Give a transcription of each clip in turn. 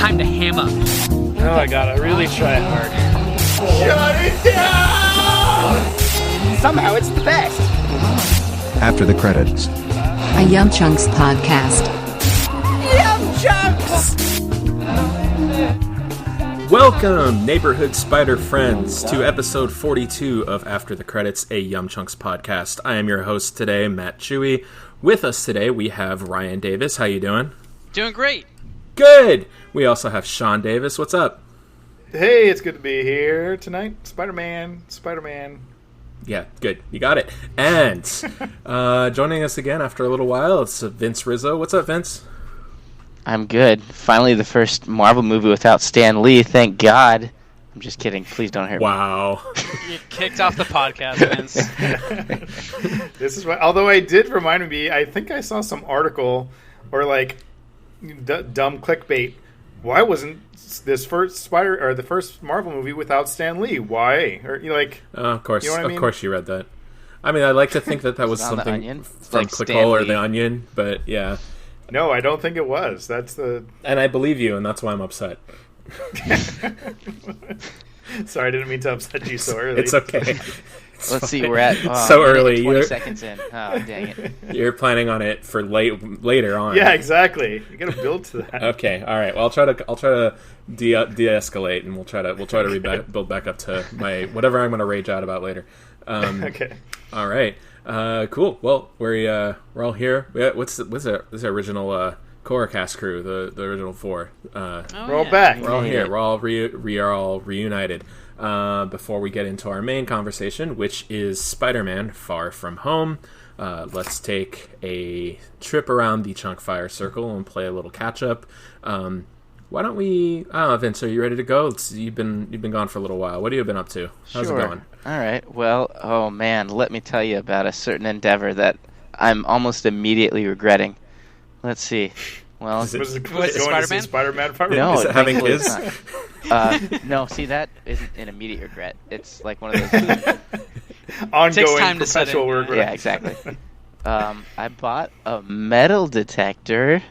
time to hammer. Oh, I gotta really try hard. Shut it down! Somehow it's the best. After the credits. A YumChunks podcast. YumChunks! Welcome, neighborhood spider friends, to episode 42 of After the Credits, a YumChunks podcast. I am your host today, Matt Chewy. With us today, we have Ryan Davis. How you doing? Doing great. Good! We also have Sean Davis. What's up? Hey, it's good to be here tonight. Spider-Man. Yeah, good. You got it. And joining us again after a little while, it's Vince Rizzo. What's up, Vince? I'm good. Finally, the first Marvel movie without Stan Lee. Thank God. I'm just kidding. Please don't hurt me. Wow. You kicked off the podcast, Vince. This is what. Although I did remind me, I think I saw some article or like dumb clickbait. Why wasn't this first the first Marvel movie without Stan Lee? Why? Or you like? Of course, you know what I mean? Of course, you read that. I mean, I like to think that was something from like Clickhole or Stan The Lee. Onion, but yeah. No, I don't think it was. That's the. And I believe you, and that's why I'm upset. Sorry, I didn't mean to upset you so early. It's okay. Let's see, we're at so early. 20 seconds in. Oh, dang it. You're planning on it for later on. Yeah, exactly. You got to build to that. Okay. All right. Well, I'll try to de-escalate, and we'll try to build back up to my whatever I'm going to rage out about later. Okay. All right. Cool. Well, we're all here. What's the original Coracast crew? The original four. We're all back. We're all here. We're all reunited. Before we get into our main conversation, which is Spider-Man Far From Home, let's take a trip around the Chunkfire circle and play a little catch-up. Why don't we... Vince, are you ready to go? You've been gone for a little while. What have you been up to? How's it going? All right. Well, oh man, let me tell you about a certain endeavor that I'm almost immediately regretting. Let's see. Well, Was it Spider-Man? Spider-Man? no, Is it having thankfully kids? it's not. No, see, that isn't an immediate regret. It's like one of those. Ongoing Takes time to set perpetual in. regret. Yeah, exactly. I bought a metal detector.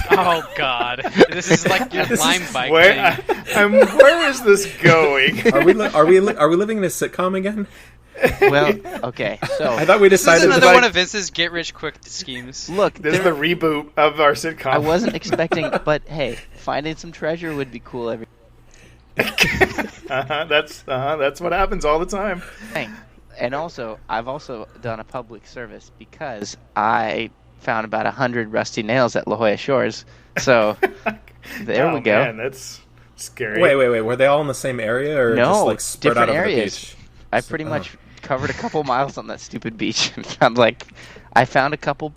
Oh, God. This is like your lime bike Where, thing. where is this going? Are we living in a sitcom again? Well, okay, so I thought we This is decided. another like- one of Vince's get-rich-quick schemes. look, This is the reboot of our sitcom. I wasn't expecting, but hey, finding some treasure would be cool every That's what happens all the time. thing. And also, I've also done a public service because I found about 100 rusty nails at La Jolla Shores. So there Oh, we go. Man, that's scary. Wait. Were they all in the same area, or No, just like spread out different over areas. the beach? I pretty much covered a couple miles on that stupid beach and I found a couple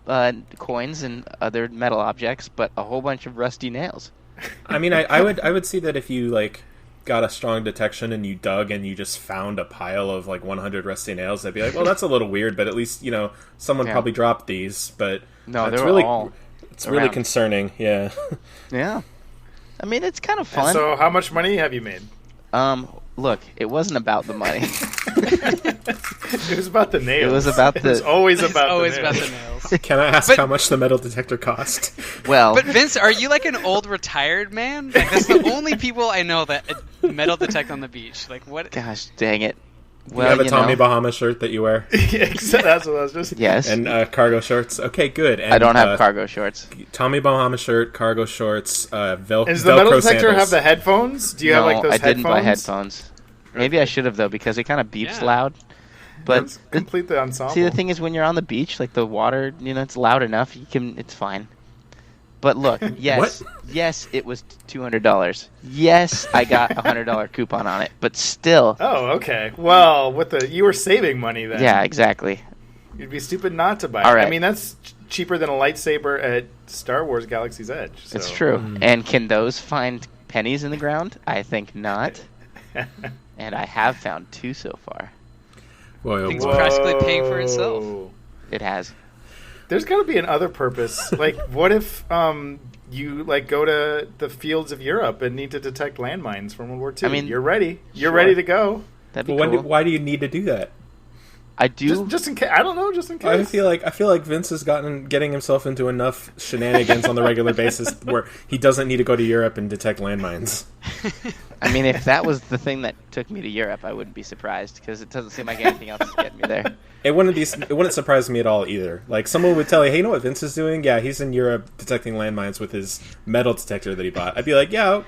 coins and other metal objects, but a whole bunch of rusty nails. I mean, I would see that if you like got a strong detection and you dug and you just found a pile of like 100 rusty nails, I'd be like, well, that's a little weird, but at least someone Yeah. probably dropped these. But No, it's they were really all it's really around. concerning. Yeah. Yeah. I mean, it's kind of And fun. so, how much money have you made? Look, it wasn't about the money. It was about the nails. It was about It was the- always It's about always the about nails. the nails. Can I ask But- how much the metal detector cost? Well, But Vince, are you like an old retired man? Like that's the only people I know that metal detect on the beach. Like what? gosh, dang it. You Well, have a you Tommy know, Bahama shirt that you wear, Yeah, that's what I was just. yes. and cargo shorts. Okay, good. And, I don't have cargo shorts. Tommy Bahama shirt, cargo shorts, Velcro. Does the metal detector sandals. have the headphones? Do you have like those I headphones? didn't buy headphones. Maybe I should have though, because it kind of beeps Yeah. loud. But Let's complete the ensemble. see, the thing is, when you're on the beach, like the water, it's loud enough. It's fine. But look, yes, yes, it was $200. Yes, I got a $100 coupon on it, but still, Oh, okay. Well, you were saving money then. yeah, exactly. You'd be stupid not to buy it. All right. I mean, that's cheaper than a lightsaber at Star Wars Galaxy's Edge. So. It's true. And can those find pennies in the ground? I think not. And I have found 2 so far. Whoa, Things whoa. practically paying for itself. Whoa. It has. There's got to be another purpose. Like, what if you like go to the fields of Europe and need to detect landmines from World War II? I mean, you're ready. You're sure. ready to go. That'd be Well, cool. why do you need to do that? I do. Just in case. I don't know. Just in case. I feel like Vince is getting himself into enough shenanigans on the regular basis where he doesn't need to go to Europe and detect landmines. I mean, if that was the thing that took me to Europe, I wouldn't be surprised because it doesn't seem like anything else is getting me there. It wouldn't surprise me at all either. Like someone would tell you, "Hey, you know what Vince is doing? Yeah, he's in Europe detecting landmines with his metal detector that he bought." I'd be like, "Yeah,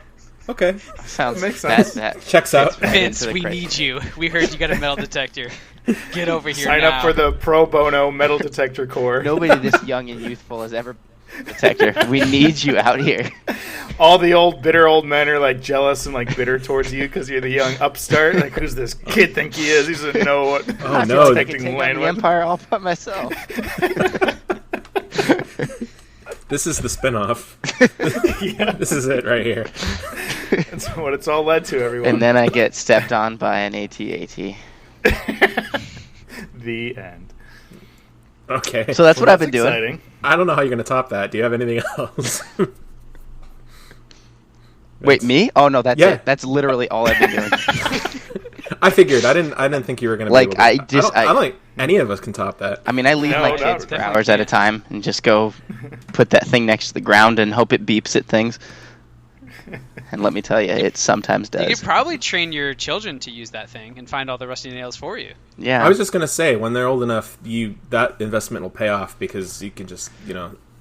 okay, Sounds Makes sense. that checks out." Vince, into the we crazy. need you. We heard you got a metal detector. Get over here Sign now. up for the pro bono metal detector corps. Nobody this young and youthful has ever detector. We need you out here. All the bitter old men are like jealous and like bitter towards you because you're the young upstart. Like, who's this kid think he is? He doesn't know what. Oh, I no. feel like I Detecting can take on land the weapons. Empire all by myself. This is the spinoff. Yeah, This is it right here. that's what it's all led to, everyone. And then I get stepped on by an AT-AT. The end. Okay. So that's what I've been That's doing. exciting. I don't know how you're going to top that. Do you have anything else? Wait, me? Oh no, that's Yeah. it. That's literally all I've been doing. I figured. I didn't think you were going to Like, be able to. I don't think any of us can top that. I mean, I leave No, my no, kids for definitely hours at a time and just go put that thing next to the ground and hope it beeps at things. And let me tell you, it sometimes You does. could probably train your children to use that thing and find all the rusty nails for you. Yeah. I was just going to say, when they're old enough, that investment will pay off because you can just,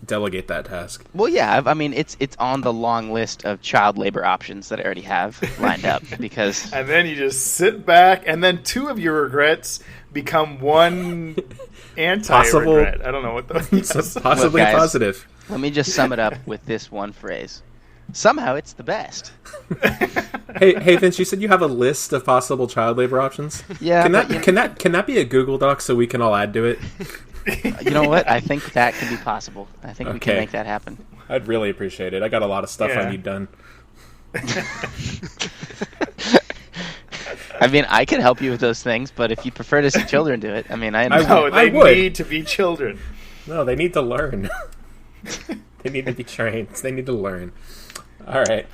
delegate that task. Well, yeah. I mean, it's on the long list of child labor options that I already have lined up because And then you just sit back, and then two of your regrets become one anti-regret. I don't know what those. Possibly Look, guys. positive. let me just sum it up with this one phrase. Somehow it's the best. Hey, Vince, you said you have a list of possible child labor options. Yeah. Can but that be a Google Doc so we can all add to it? you know what? I think that could be possible. I think we can Okay. make that happen. I'd really appreciate it. I got a lot of stuff Yeah. I need done. I mean, I could help you with those things, but if you prefer to see children do it, I mean, I understand. No, I they would. need to be children. No, they need to learn. They need to be trained. They need to learn. All right.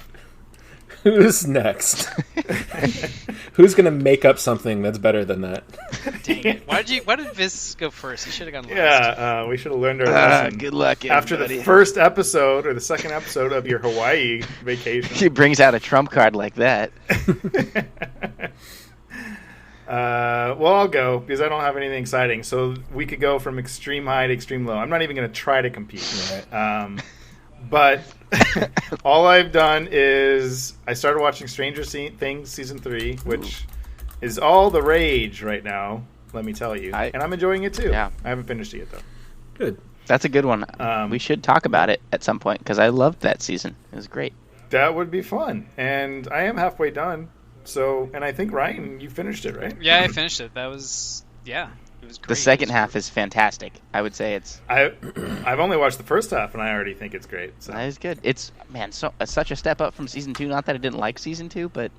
Who's next? Who's going to make up something that's better than that? Dang it. Why did Vince go first? He should have gone last. Yeah, we should have learned our lesson. Good luck, After everybody. the first episode or the second episode of your Hawaii vacation. He brings out a trump card like that. Well, I'll go because I don't have anything exciting. So we could go from extreme high to extreme low. I'm not even going to try to compete. But all I've done is I started watching Stranger Things Season 3, which is all the rage right now, let me tell you. And I'm enjoying it too. Yeah. I haven't finished it yet, though. Good. That's a good one. We should talk about it at some point because I loved that season. It was great. That would be fun. And I am halfway done. So, and I think, Ryan, you finished it, right? Yeah, I finished it. That was, it was great. The second half is fantastic. I would say I've only watched the first half, and I already think it's great. So. that is good. It's such a step up from season 2. Not that I didn't like season 2, but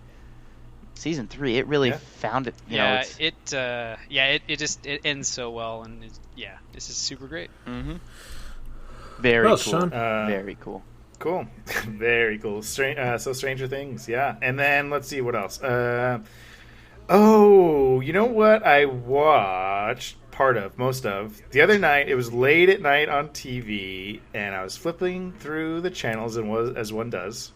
season 3 it really found it. You know, it ends so well, and this is super great. Mm-hmm. Very Well, cool. Sean. Very cool. Cool. Very cool. So Stranger Things, yeah. And then let's see what else. You know what I watched most of. The other night, it was late at night on TV, and I was flipping through the channels as one does,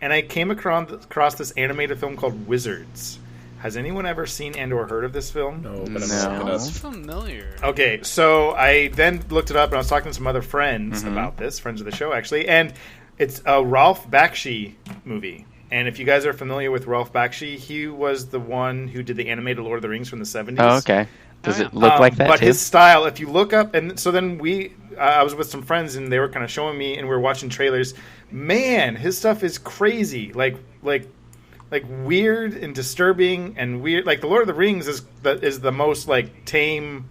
and I came across this animated film called Wizards. Has anyone ever seen and or heard of this film? No, but I'm No. looking it up. Sounds familiar. Okay, so I then looked it up, and I was talking to some other friends about this, friends of the show, actually, and it's a Ralph Bakshi movie. And if you guys are familiar with Ralph Bakshi, he was the one who did the animated Lord of the Rings from the 70s. Oh, okay. Does it look like that But too? his style, if you look up, and so then I was with some friends, and they were kind of showing me, and we were watching trailers. Man, his stuff is crazy, like weird and disturbing and weird. Like the Lord of the Rings is the most like tame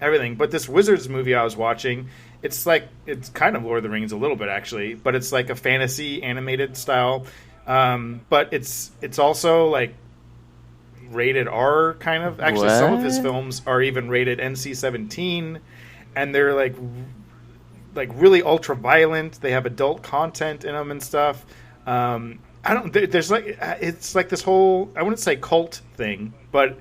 everything. But this Wizards movie I was watching, it's kind of Lord of the Rings a little bit actually, but it's like a fantasy animated style. But it's also like rated R kind of. Actually, some of his What? films are even rated NC-17, and they're like really ultra violent. They have adult content in them and stuff. There's it's like this whole, I wouldn't say cult thing, but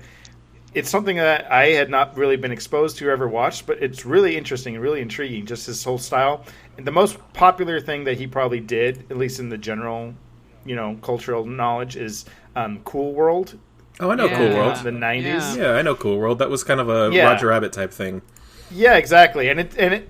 it's something that I had not really been exposed to or ever watched, but it's really interesting and really intriguing, just his whole style. And the most popular thing that he probably did, at least in the general, cultural knowledge, is Cool World. Oh, I know Cool World. The 90s. Yeah, I know Cool World. That was kind of a Roger Rabbit type thing. Yeah, exactly. And it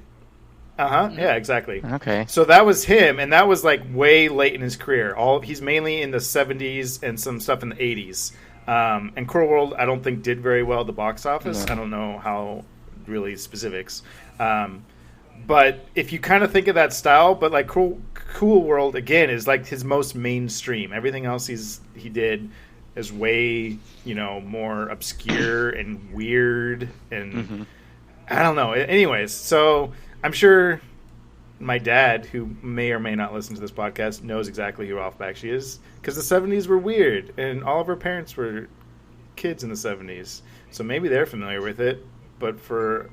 yeah, exactly. Okay. So that was him, and that was like way late in his career. He's mainly in the 70s and some stuff in the 80s. And Cool World, I don't think did very well at the box office. No. I don't know how really specifics. But if you kind of think of that style, but like Cool World again is like his most mainstream. Everything else he did is way more obscure and weird and I don't know. Anyways, so I'm sure my dad, who may or may not listen to this podcast, knows exactly who Ralph Bakshi is, because the 70s were weird, and all of our parents were kids in the 70s, so maybe they're familiar with it. But for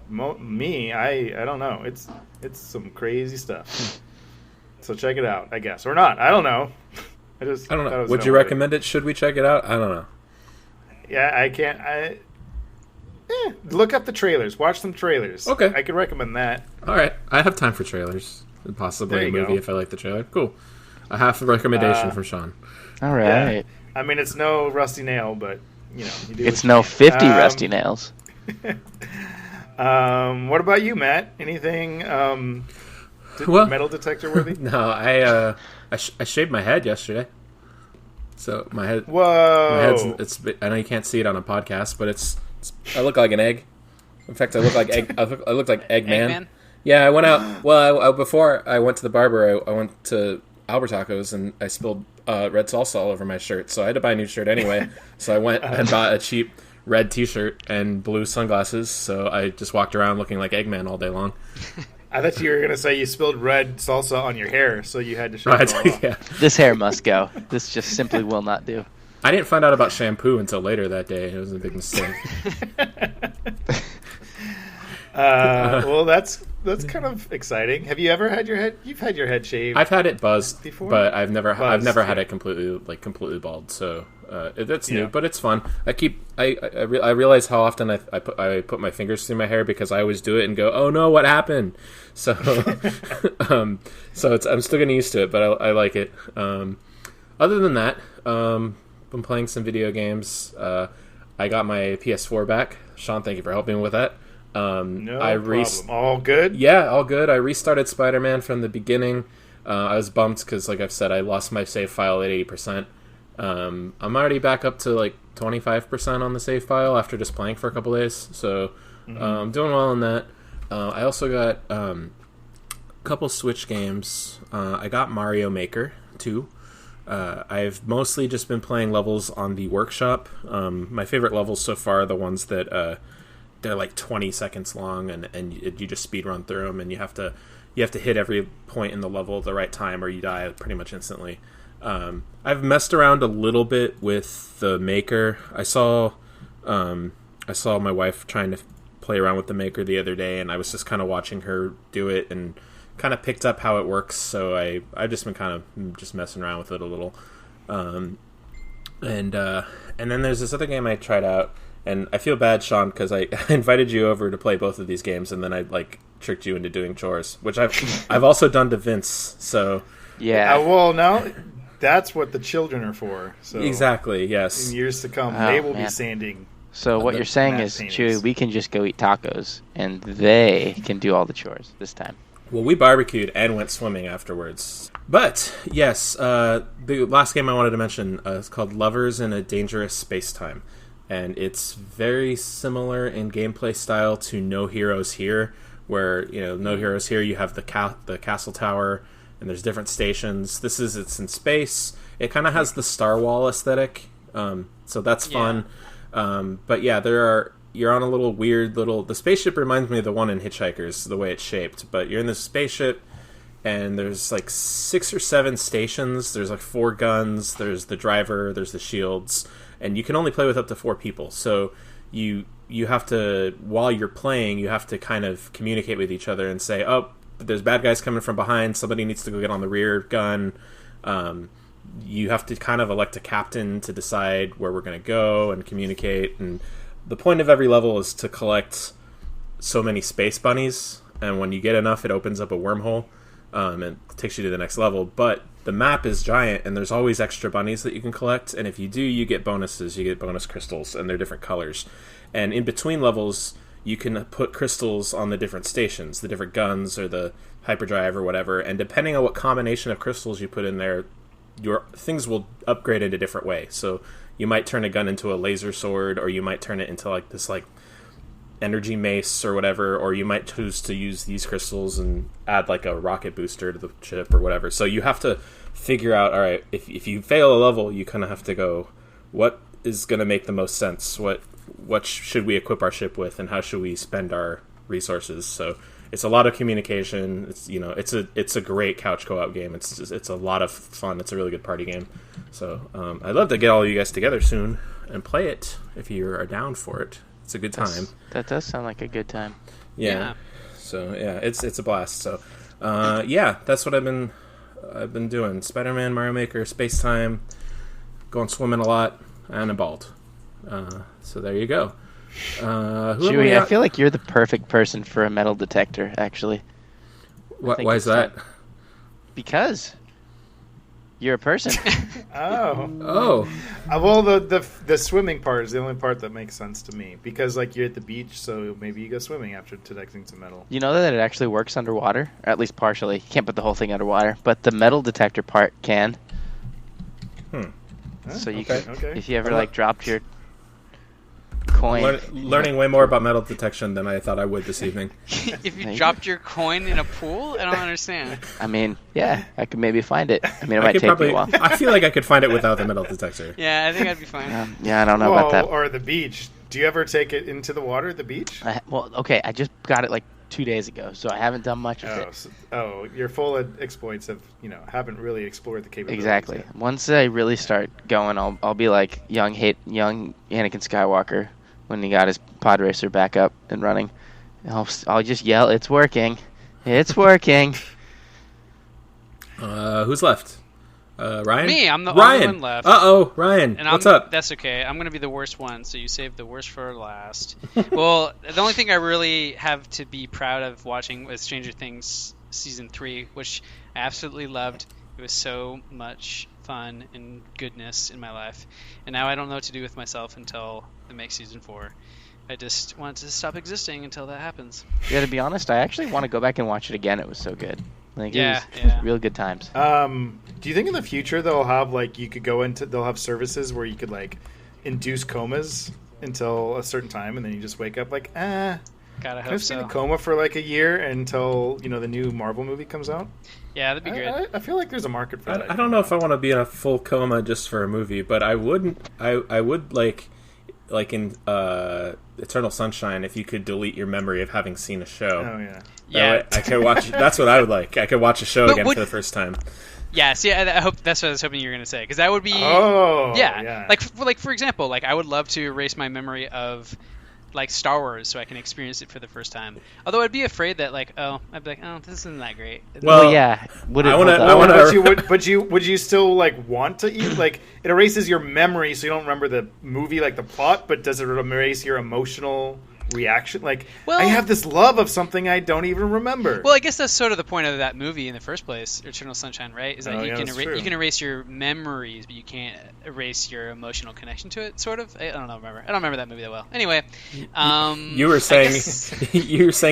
me, I don't know. It's some crazy stuff. So check it out, I guess, or not. I don't know. I don't know. Would you recommend it? Should we check it out? I don't know. Yeah, I can't. Look up the trailers. Watch some trailers. Okay. I could recommend that. All right. I have time for trailers. Possibly There a you movie go. if I like the trailer. Cool. A half a recommendation from Sean. All right. Yeah. I mean, it's no Rusty Nail, but, you do It's what you no can. 50 rusty nails. What about you, Matt? Anything Well- metal detector worthy? No, I shaved my head yesterday. So my head, Whoa. I know you can't see it on a podcast, but I look like an egg. In fact, I look like egg. I look like Eggman. Eggman? Yeah, I went out. Well, before I went to the barber, I went to Albert Tacos and I spilled red salsa all over my shirt. So I had to buy a new shirt anyway. So I went and bought a cheap red T-shirt and blue sunglasses. So I just walked around looking like Eggman all day long. I thought you were going to say you spilled red salsa on your hair, so you had to shave it all off. Yeah. This hair must go. This just simply will not do. I didn't find out about shampoo until later that day. It was a big mistake. Well, that's kind of exciting. Have you ever had your head? You've had your head shaved. I've had it buzzed Before? but I've never had yeah. it completely bald. So that's new, Yeah. but it's fun. I realize how often I put my fingers through my hair because I always do it and go, oh no, what happened? So I'm still getting used to it, but I like it. Other than that, been playing some video games. I got my PS4 back. Sean, thank you for helping me with that. No problem. All good? Yeah, all good. I restarted Spider-Man from the beginning. I was bummed because, like I've said, I lost my save file at 80%. I'm already back up to like 25% on the save file after just playing for a couple days. So I'm doing well on that. I also got a couple Switch games. I got Mario Maker 2. I've mostly just been playing levels on the workshop. My favorite levels so far are the ones that they're like 20 seconds long, and you just speed run through them, and you have to hit every point in the level at the right time, or you die pretty much instantly. I've messed around a little bit with the Maker. I saw my wife trying to play around with the Maker the other day, and I was just kind of watching her do it and kind of picked up how it works. So I've just been kind of just messing around with it a little. And then there's this other game I tried out. And I feel bad, Sean, because I invited you over to play both of these games, and then I tricked you into doing chores, which I've also done to Vince. So Yeah. Well, now that's what the children are for. So exactly, yes. in years to come, Oh, they will man. be sanding. So what you're saying matte is, paintings. Chewy, we can just go eat tacos, and they can do all the chores this time. Well, we barbecued and went swimming afterwards. But yes, the last game I wanted to mention is called Lovers in a Dangerous Space-Time. And it's very similar in gameplay style to No Heroes Here, where No Heroes Here you have the castle tower and there's different stations. It's in space. It kind of has the Star Wall aesthetic, so that's fun. But yeah, you're on a little weird the spaceship reminds me of the one in Hitchhikers, the way it's shaped. But you're in this spaceship, and there's like 6 or 7 stations. There's like 4 guns. There's the driver. There's the shields. And you can only play with up to 4 people. So you have to, while you're playing, you have to kind of communicate with each other and say, oh, there's bad guys coming from behind. Somebody needs to go get on the rear gun. You have to kind of elect a captain to decide where we're going to go and communicate. And the point of every level is to collect so many space bunnies, and when you get enough, it opens up a wormhole and takes you to the next level. But the map is giant, and there's always extra bunnies that you can collect, and if you do, you get bonuses. You get bonus crystals, and they're different colors. And in between levels, you can put crystals on the different stations, the different guns or the hyperdrive or whatever, and depending on what combination of crystals you put in there, your things will upgrade in a different way. So you might turn a gun into a laser sword, or you might turn it into like this like energy mace or whatever, or you might choose to use these crystals and add like a rocket booster to the ship or whatever. So you have to figure out, all right, if you fail a level, you kind of have to go, what is going to make the most sense? What should we equip our ship with, and how should we spend our resources? So it's a lot of communication. It's it's a great couch co-op game. It's a lot of fun. It's a really good party game. So I'd love to get all of you guys together soon and play it if you are down for it. It's a good time. That does sound like a good time. Yeah. So yeah, it's a blast. So yeah, that's what I've been doing. Spider-Man, Mario Maker, Space Time, going swimming a lot, and a bald. So there you go. Chewie, I feel like you're the perfect person for a metal detector, actually. Why is that? Because you're a person. Oh. Well, the swimming part is the only part that makes sense to me, because like you're at the beach, so maybe you go swimming after detecting some metal. You know that it actually works underwater, or at least partially. You can't put the whole thing underwater, but the metal detector part can. So you can, if you ever like dropped your coin. Learning way more about metal detection than I thought I would this evening. If you dropped your coin in a pool, I don't understand. I mean, yeah, I could maybe find it. I mean, it might take me a while. I feel like I could find it without the metal detector. Yeah, I think I'd be fine. Yeah, I don't know about that. Or the beach. Do you ever take it into the water at the beach? Okay, I just got it like 2 days ago, so I haven't done much of it. Your full exploits haven't really explored the capabilities. Exactly. Yet. Once I really start going, I'll be like young Anakin Skywalker when he got his pod racer back up and running. I'll just yell, "It's working! It's working!" Who's left? Ryan? Me, I'm the only one left. Ryan, and what's up? That's okay. I'm going to be the worst one, so you saved the worst for last. Well, the only thing I really have to be proud of watching was Stranger Things Season 3, which I absolutely loved. It was so much fun and goodness in my life. And now I don't know what to do with myself until they make Season 4. I just want to stop existing until that happens. Yeah, to be honest, I actually want to go back and watch it again. It was so good. Like, it was real good times. Do you think in the future they'll have they'll have services where you could like induce comas until a certain time, and then you just wake up like, gotta can I hope stay so. in a coma for like a year until the new Marvel movie comes out? Yeah, that'd be great. I feel like there's a market for that. I don't know if I want to be in a full coma just for a movie, but I wouldn't. I would like in Eternal Sunshine, if you could delete your memory of having seen a show. Oh yeah. Yeah, I could watch. That's what I would like. I could watch a show again for the first time. Yes, yeah. I hope that's what I was hoping you were going to say, because that would be. Yeah. Like for example, like I would love to erase my memory of like Star Wars so I can experience it for the first time. Although I'd be afraid that I'd be like, oh, this isn't that great. Well, yeah. Would it would you still like want to eat? Like it erases your memory, so you don't remember the movie, like the plot, but does it erase your emotional reaction? Like, I have this love of something I don't even remember. Well, I guess that's sort of the point of that movie in the first place, Eternal Sunshine, right? Is that you can erase your memories, but you can't erase your emotional connection to it. Sort of. I don't remember that movie that well. Anyway, you were saying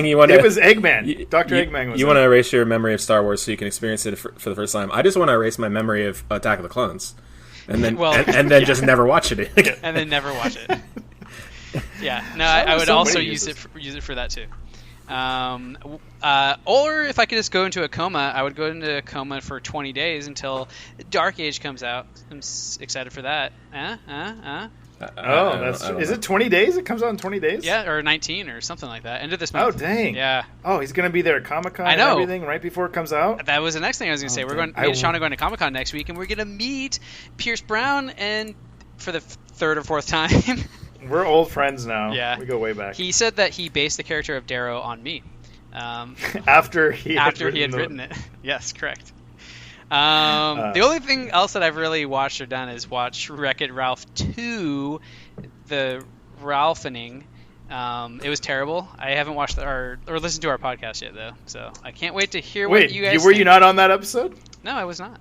you want to. It was Eggman. Dr. Eggman was. You want to erase your memory of Star Wars so you can experience it for the first time. I just want to erase my memory of Attack of the Clones, and then just never watch it again. And then never watch it. Yeah, no, I would also use it for that too. Or if I could just go into a coma, I would go into a coma for 20 days until Dark Age comes out. I'm excited for that. Is it 20 days? It comes out in 20 days? Yeah, or 19 or something like that. End of this month. Oh, dang. Yeah. Oh, he's going to be there at Comic-Con and everything right before it comes out? That was the next thing I was going to say. Me and Sean are going to Comic-Con next week, and we're going to meet Pierce Brown and for the third or fourth time. We're old friends now. Yeah. We go way back. He said that he based the character of Darrow on me. After he had written it. Yes, correct. The only thing else that I've really watched or done is watch Wreck-It Ralph 2, the Ralphing. It was terrible. I haven't watched or listened to our podcast yet, though, so I can't wait to hear what you guys were think. you not on that episode? No, I was not.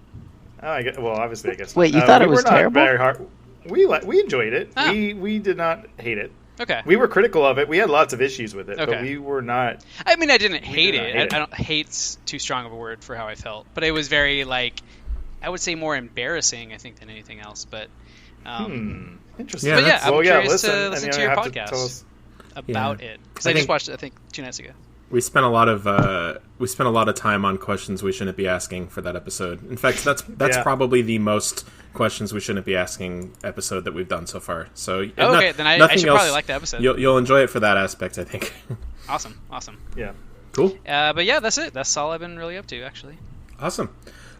Oh, well, obviously, I guess. Wait, you thought it was not terrible? Very hard. We enjoyed it. Oh. We did not hate it. Okay. We were critical of it. We had lots of issues with it, Okay. but we were not. I mean, I didn't hate did not it. hate it. I don't hate's too strong of a word for how I felt, but it was very I would say more embarrassing, I think, than anything else. But Interesting. Yeah, but yeah, I'm Well, curious listen, to and listen you to your have to tell podcast us- about it because I I just think- watched it, I think, 2 nights ago. We spent a lot of time on questions we shouldn't be asking for that episode. In fact, that's Yeah. probably the most questions we shouldn't be asking episode that we've done so far. So Okay, then I nothing should else- probably like the episode. You'll enjoy it for that aspect, I think. Awesome. Yeah. Cool. But yeah, that's it. That's all I've been really up to, actually. Awesome.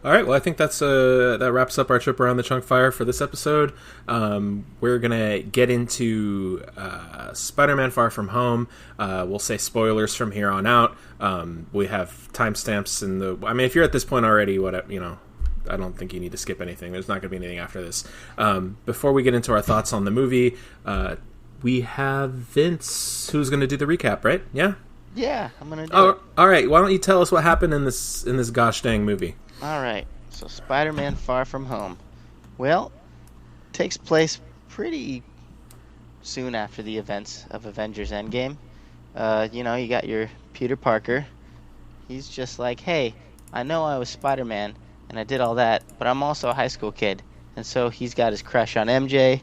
All right. Well, I think that wraps up our trip around the Chunkfire for this episode. We're gonna get into Spider-Man: Far From Home. We'll say spoilers from here on out. We have timestamps in the. I mean, if you're at this point already, I don't think you need to skip anything. There's not going to be anything after this. Before we get into our thoughts on the movie, we have Vince, who's going to do the recap, right? Yeah. Yeah, I'm gonna do Oh, it. all right. Why don't you tell us what happened in this gosh dang movie? All right. So Spider-Man: Far From Home. Well, takes place pretty soon after the events of Avengers Endgame. You got your Peter Parker. He's just like, hey, I know I was Spider-Man and I did all that, but I'm also a high school kid. And so he's got his crush on MJ.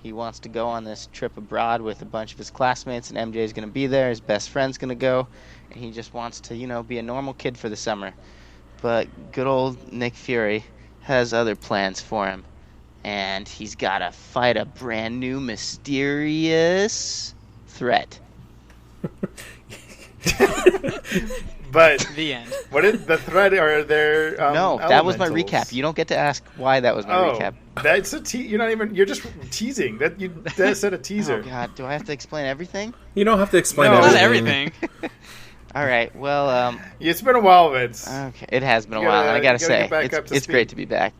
He wants to go on this trip abroad with a bunch of his classmates, and MJ's going to be there. His best friend's going to go. And he just wants to, be a normal kid for the summer. But good old Nick Fury has other plans for him. And he's got to fight a brand new mysterious threat. But The end. what is the threat? Are there? No, that was my elementals? recap. You don't get to ask why that was my recap. That's you're not even. You're just teasing. That said a teaser. Oh, God. Do I have to explain everything? You don't have to explain No. Not everything. everything. All right. Well, It's been a while, Vince. okay. It has been a You while, gotta- and I got to you gotta say, get back up to it's speed. great to be back.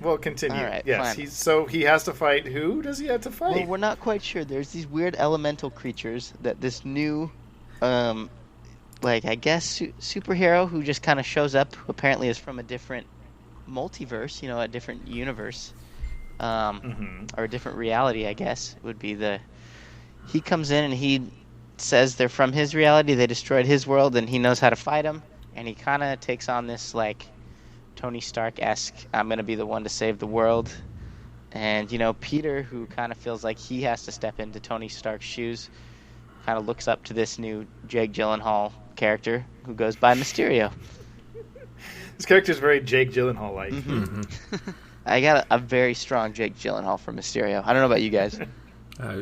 Well, continue. All right, yes. fine. He has to fight. Who does he have to fight? Well, we're not quite sure. There's these weird elemental creatures that this new, I guess, superhero who just kind of shows up, who apparently is from a different multiverse, a different universe, or a different reality, I guess, would be he comes in and he says they're from his reality, they destroyed his world, and he knows how to fight them, and he kind of takes on this, Tony Stark-esque, I'm going to be the one to save the world. And, Peter, who kind of feels like he has to step into Tony Stark's shoes, kind of looks up to this new Jake Gyllenhaal character who goes by Mysterio. This character is very Jake Gyllenhaal-like. I got a very strong Jake Gyllenhaal for Mysterio. I don't know about you guys.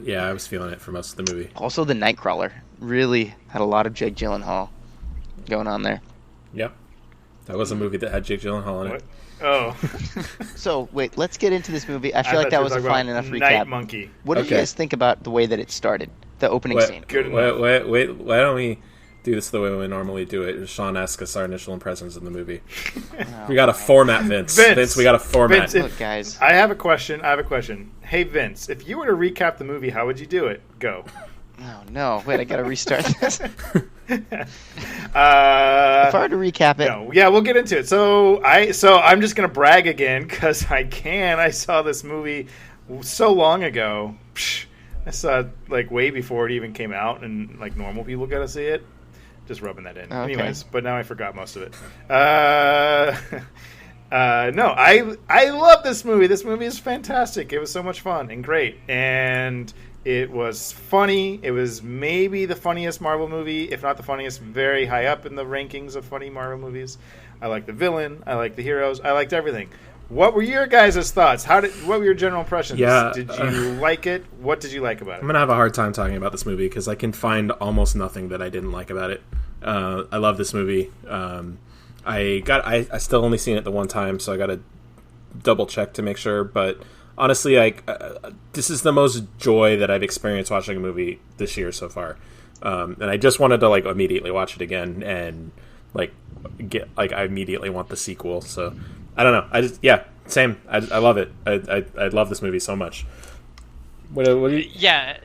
Yeah, I was feeling it for most of the movie. Also, the Nightcrawler really had a lot of Jake Gyllenhaal going on there. Yep. That was a movie that had Jake Gyllenhaal in What? it. Oh. So, wait, let's get into this movie. I feel thought like that you were was a talking fine about enough Night recap. Monkey. What did you Okay. guys think about the way that it started? The opening scene. Good Wait, why don't we do this the way we normally do it? Sean asks us our initial impressions in the movie. We got a format, Vince. Vince, We got a format. Vince, Look, guys. I have a question. Hey, Vince, if you were to recap the movie, how would you do it? Go. Oh, no. Wait, I got to restart this. If Uh, I were to recap it, no, yeah, we'll get into it. So I'm just gonna brag again because I can. I saw this movie so long ago. I saw it way before it even came out, and normal people got to see it. Just rubbing that in. Okay. Anyways, but now I forgot most of it. No, I love this movie. This movie is fantastic. It was so much fun and great, and it was funny. It was maybe the funniest Marvel movie, if not the funniest, very high up in the rankings of funny Marvel movies. I liked the villain. I liked the heroes. I liked everything. What were your guys' thoughts? What were your general impressions? Yeah, Did you like it? What did you like about it? I'm gonna have a hard time talking about this movie because I can find almost nothing that I didn't like about it. I love this movie. I still only seen it the one time, so I got to double check to make sure. But honestly, this is the most joy that I've experienced watching a movie this year so far. And I just wanted to immediately watch it again and I immediately want the sequel. So I don't know. Same. I love it. I love this movie so much. What do you... Yeah,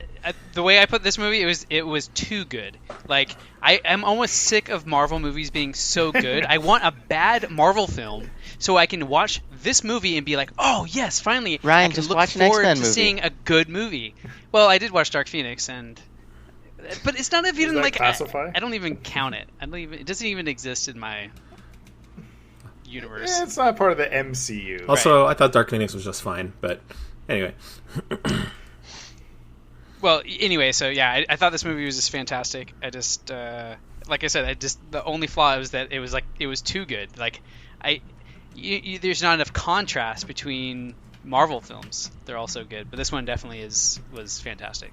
the way I put this movie, it was too good. Like, I am almost sick of Marvel movies being so good. I want a bad Marvel film so I can watch this movie and be like, oh yes, finally, Ryan, I can just look watch an forward X-Men to movie. seeing a good movie. Well, I did watch Dark Phoenix, but it's not even that like classify? I don't even count it. It doesn't even exist in my universe. Yeah, it's not part of the MCU. Also, I thought Dark Phoenix was just fine, but anyway. Well, anyway, so yeah, I thought this movie was just fantastic. I just, like I said, the only flaw was that it was too good. Like, there's not enough contrast between Marvel films. They're all so good, but this one definitely was fantastic.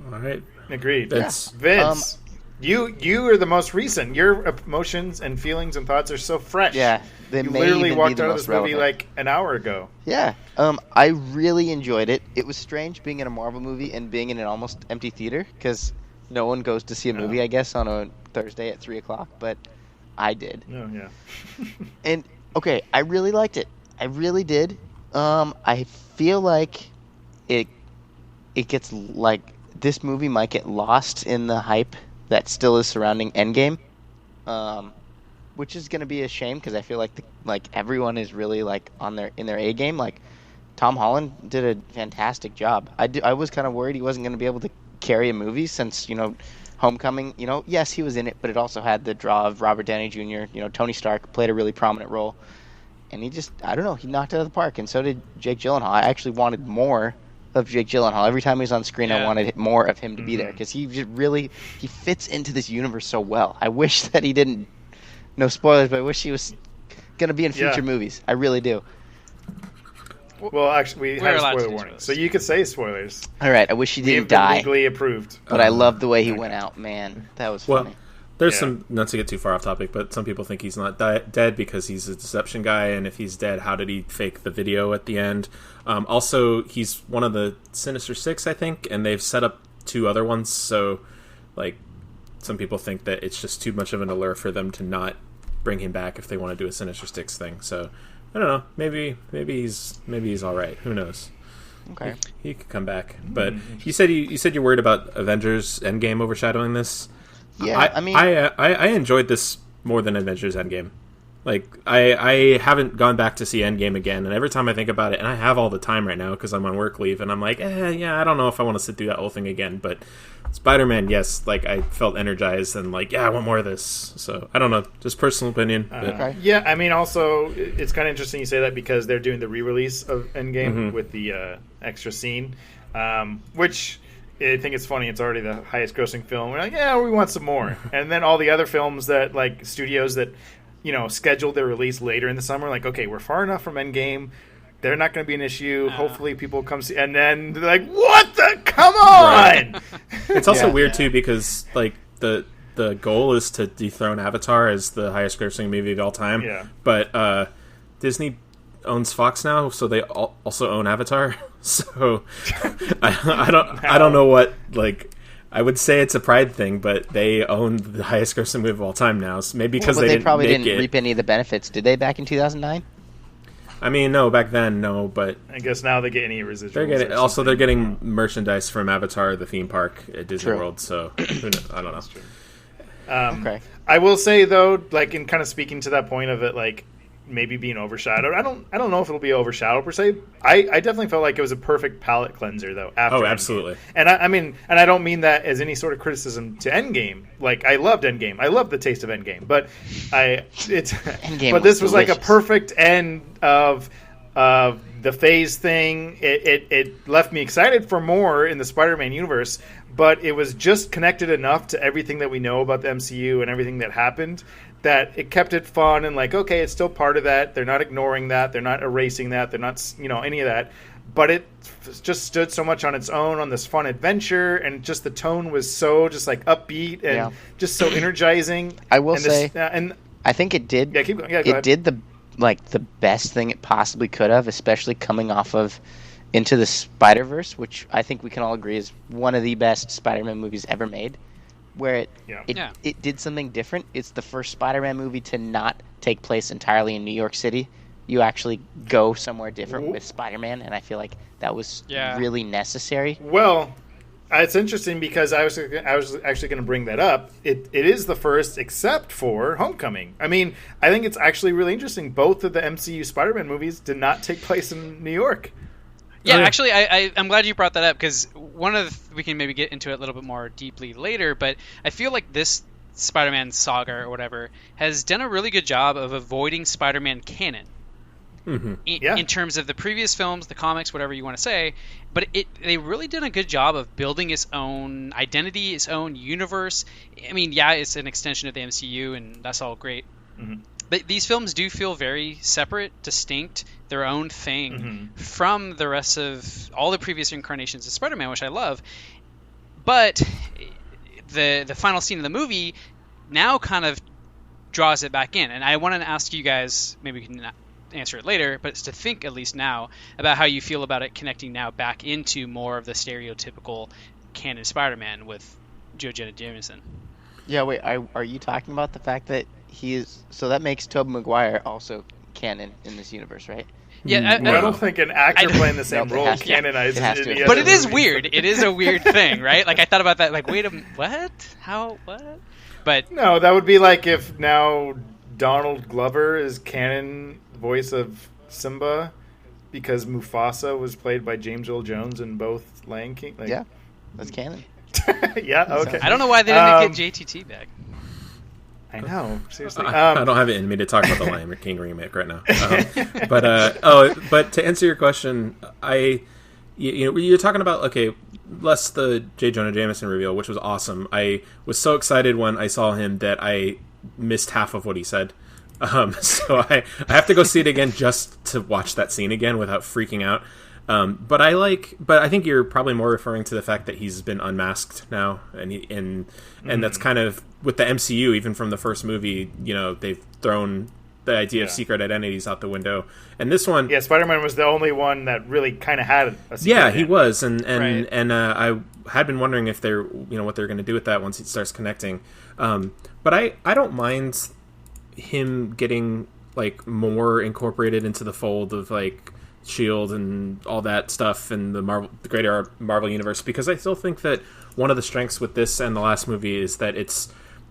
All right. Agreed. Vince. Vince, you are the most recent. Your emotions and feelings and thoughts are so fresh. Yeah, they you may literally even be walked the out of most this movie relevant. like an hour ago. Yeah, I really enjoyed it. It was strange being in a Marvel movie and being in an almost empty theater because no one goes to see a movie, I guess, on a Thursday at 3:00, but I did. Oh, yeah. And okay, I really liked it. I really did. I feel like it gets like this movie might get lost in the hype that still is surrounding Endgame, which is going to be a shame because I feel like everyone is really like in their A game. Like Tom Holland did a fantastic job. I was kind of worried he wasn't going to be able to carry a movie since Homecoming. Yes, he was in it, but it also had the draw of Robert Downey Jr. Tony Stark played a really prominent role, and he just he knocked it out of the park, and so did Jake Gyllenhaal. I actually wanted more of Jake Gyllenhaal. Every time he was on screen, I wanted more of him to be there because he fits into this universe so well. I wish that he didn't. No spoilers, but I wish he was going to be in future movies. I really do. Well, actually, we had a allowed to spoiler do warning, spoilers. so you could say spoilers. All right, I wish he We have didn't been die, legally approved. but I love the way he went out. Man, that was Well, funny. there's Yeah. some, not to get too far off topic, but some people think he's not dead because he's a deception guy, and if he's dead, how did he fake the video at the end? Also, he's one of the Sinister Six, I think, and they've set up 2 other ones, so, like, some people think that it's just too much of an allure for them to not bring him back if they want to do a Sinister Six thing, so... I don't know. Maybe he's all right. Who knows? Okay. He could come back. But you said you're worried about Avengers Endgame overshadowing this. Yeah, I enjoyed this more than Avengers Endgame. Like I haven't gone back to see Endgame again, and every time I think about it, and I have all the time right now because I'm on work leave, and I'm like, I don't know if I want to sit through that whole thing again. But Spider-Man, yes, like I felt energized and like, I want more of this. So I don't know, just personal opinion. Okay. Yeah, I mean, also, it's kind of interesting you say that because they're doing the re-release of Endgame with the extra scene, which I think it's funny. It's already the highest grossing film. We're like, we want some more. And then all the other films that, like, studios that, scheduled their release later in the summer, like, okay, we're far enough from Endgame. They're not going to be an issue. Hopefully people come see. And then they're like, what the? Come on! Right. It's also weird, too, because, like, the goal is to dethrone Avatar as the highest grossing movie of all time. Yeah. But Disney owns Fox now, so they also own Avatar. So I don't know what, like... I would say it's a pride thing, but they own the highest grossing movie of all time now. So maybe because they probably didn't didn't reap any of the benefits, did they? Back in 2009. I mean, no, back then, no, but I guess now they get any residuals. they're getting merchandise from Avatar, the theme park at Disney True. World. So who knows? I don't know. Okay. I will say though, like in kind of speaking to that point of it, like maybe being overshadowed. I don't know if it'll be overshadowed per se. I definitely felt like it was a perfect palate cleanser though. After Oh, Endgame. absolutely. And I mean, and I don't mean that as any sort of criticism to Endgame. Like I loved Endgame. I loved the taste of Endgame, but Endgame but this was like a delicious. perfect end of the phase thing. It left me excited for more in the Spider-Man universe, but it was just connected enough to everything that we know about the MCU and everything that happened that it kept it fun and like, okay, it's still part of that. They're not ignoring that. They're not erasing that. They're not, any of that. But it just stood so much on its own on this fun adventure, and just the tone was so just like upbeat and just so energizing. I will and say, and I think it did. Yeah, keep going. Yeah, go it ahead. did the best thing it possibly could have, especially coming off of Into the Spider-Verse, which I think we can all agree is one of the best Spider-Man movies ever made. Where it did something different. It's the first Spider-Man movie to not take place entirely in New York City, you actually go somewhere different with Spider-Man, and I feel like that was really necessary. Well, it's interesting because I was actually going to bring that up. It is the first, except for Homecoming. I mean, I think it's actually really interesting. Both of the MCU Spider-Man movies did not take place in New York. Yeah, actually, I'm glad you brought that up because we can maybe get into it a little bit more deeply later, but I feel like this Spider-Man saga or whatever has done a really good job of avoiding Spider-Man canon. In terms of the previous films, the comics, whatever you want to say, but they really did a good job of building its own identity, its own universe. I mean, yeah, it's an extension of the MCU, and that's all great. But these films do feel very separate, distinct, their own thing from the rest of all the previous incarnations of Spider-Man, which I love. But the final scene of the movie now kind of draws it back in, and I want to ask you guys, maybe we can answer it later, but it's to think at least now about how you feel about it connecting now back into more of the stereotypical canon Spider-Man with Joe Jonah Jameson. Yeah, wait, are you talking about the fact that so that makes Tobey Maguire also canon in this universe, right? Yeah, I don't think an actor playing the same role canonizes it. But it is weird. It is a weird thing, right? Like, I thought about that, like, wait a minute, what? How, what? But no, that would be like if now Donald Glover is canon voice of Simba because Mufasa was played by James Earl Jones in both Lion King. Like, yeah, that's canon. Yeah, okay. I don't know why they didn't get JTT back. I know, seriously. I don't have it in me to talk about the Lion King remake right now. But to answer your question, you're talking about less the J. Jonah Jameson reveal, which was awesome. I was so excited when I saw him that I missed half of what he said. So I have to go see it again just to watch that scene again without freaking out. But I think you're probably more referring to the fact that he's been unmasked now, and that's kind of with the MCU, even from the first movie, they've thrown the idea of secret identities out the window. And this one, Spider-Man was the only one that really kind of had a secret. Yeah, he was, and I had been wondering if they're what they're going to do with that once it starts connecting. But I don't mind him getting more incorporated into the fold of Shield and all that stuff in the greater Marvel universe, because I still think that one of the strengths with this and the last movie is that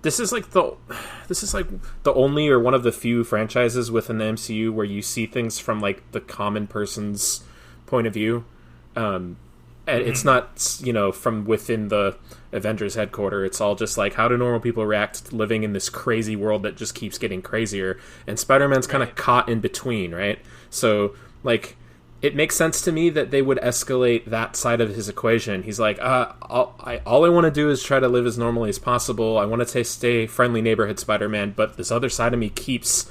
this is the only or one of the few franchises within the MCU where you see things from the common person's point of view. And it's not from within the Avengers headquarters. It's all just how do normal people react living in this crazy world that just keeps getting crazier, and Spider-Man's kind of caught in between, right? So it makes sense to me that they would escalate that side of his equation. He's like, all I want to do is try to live as normally as possible. I want to stay friendly neighborhood Spider-Man, but this other side of me keeps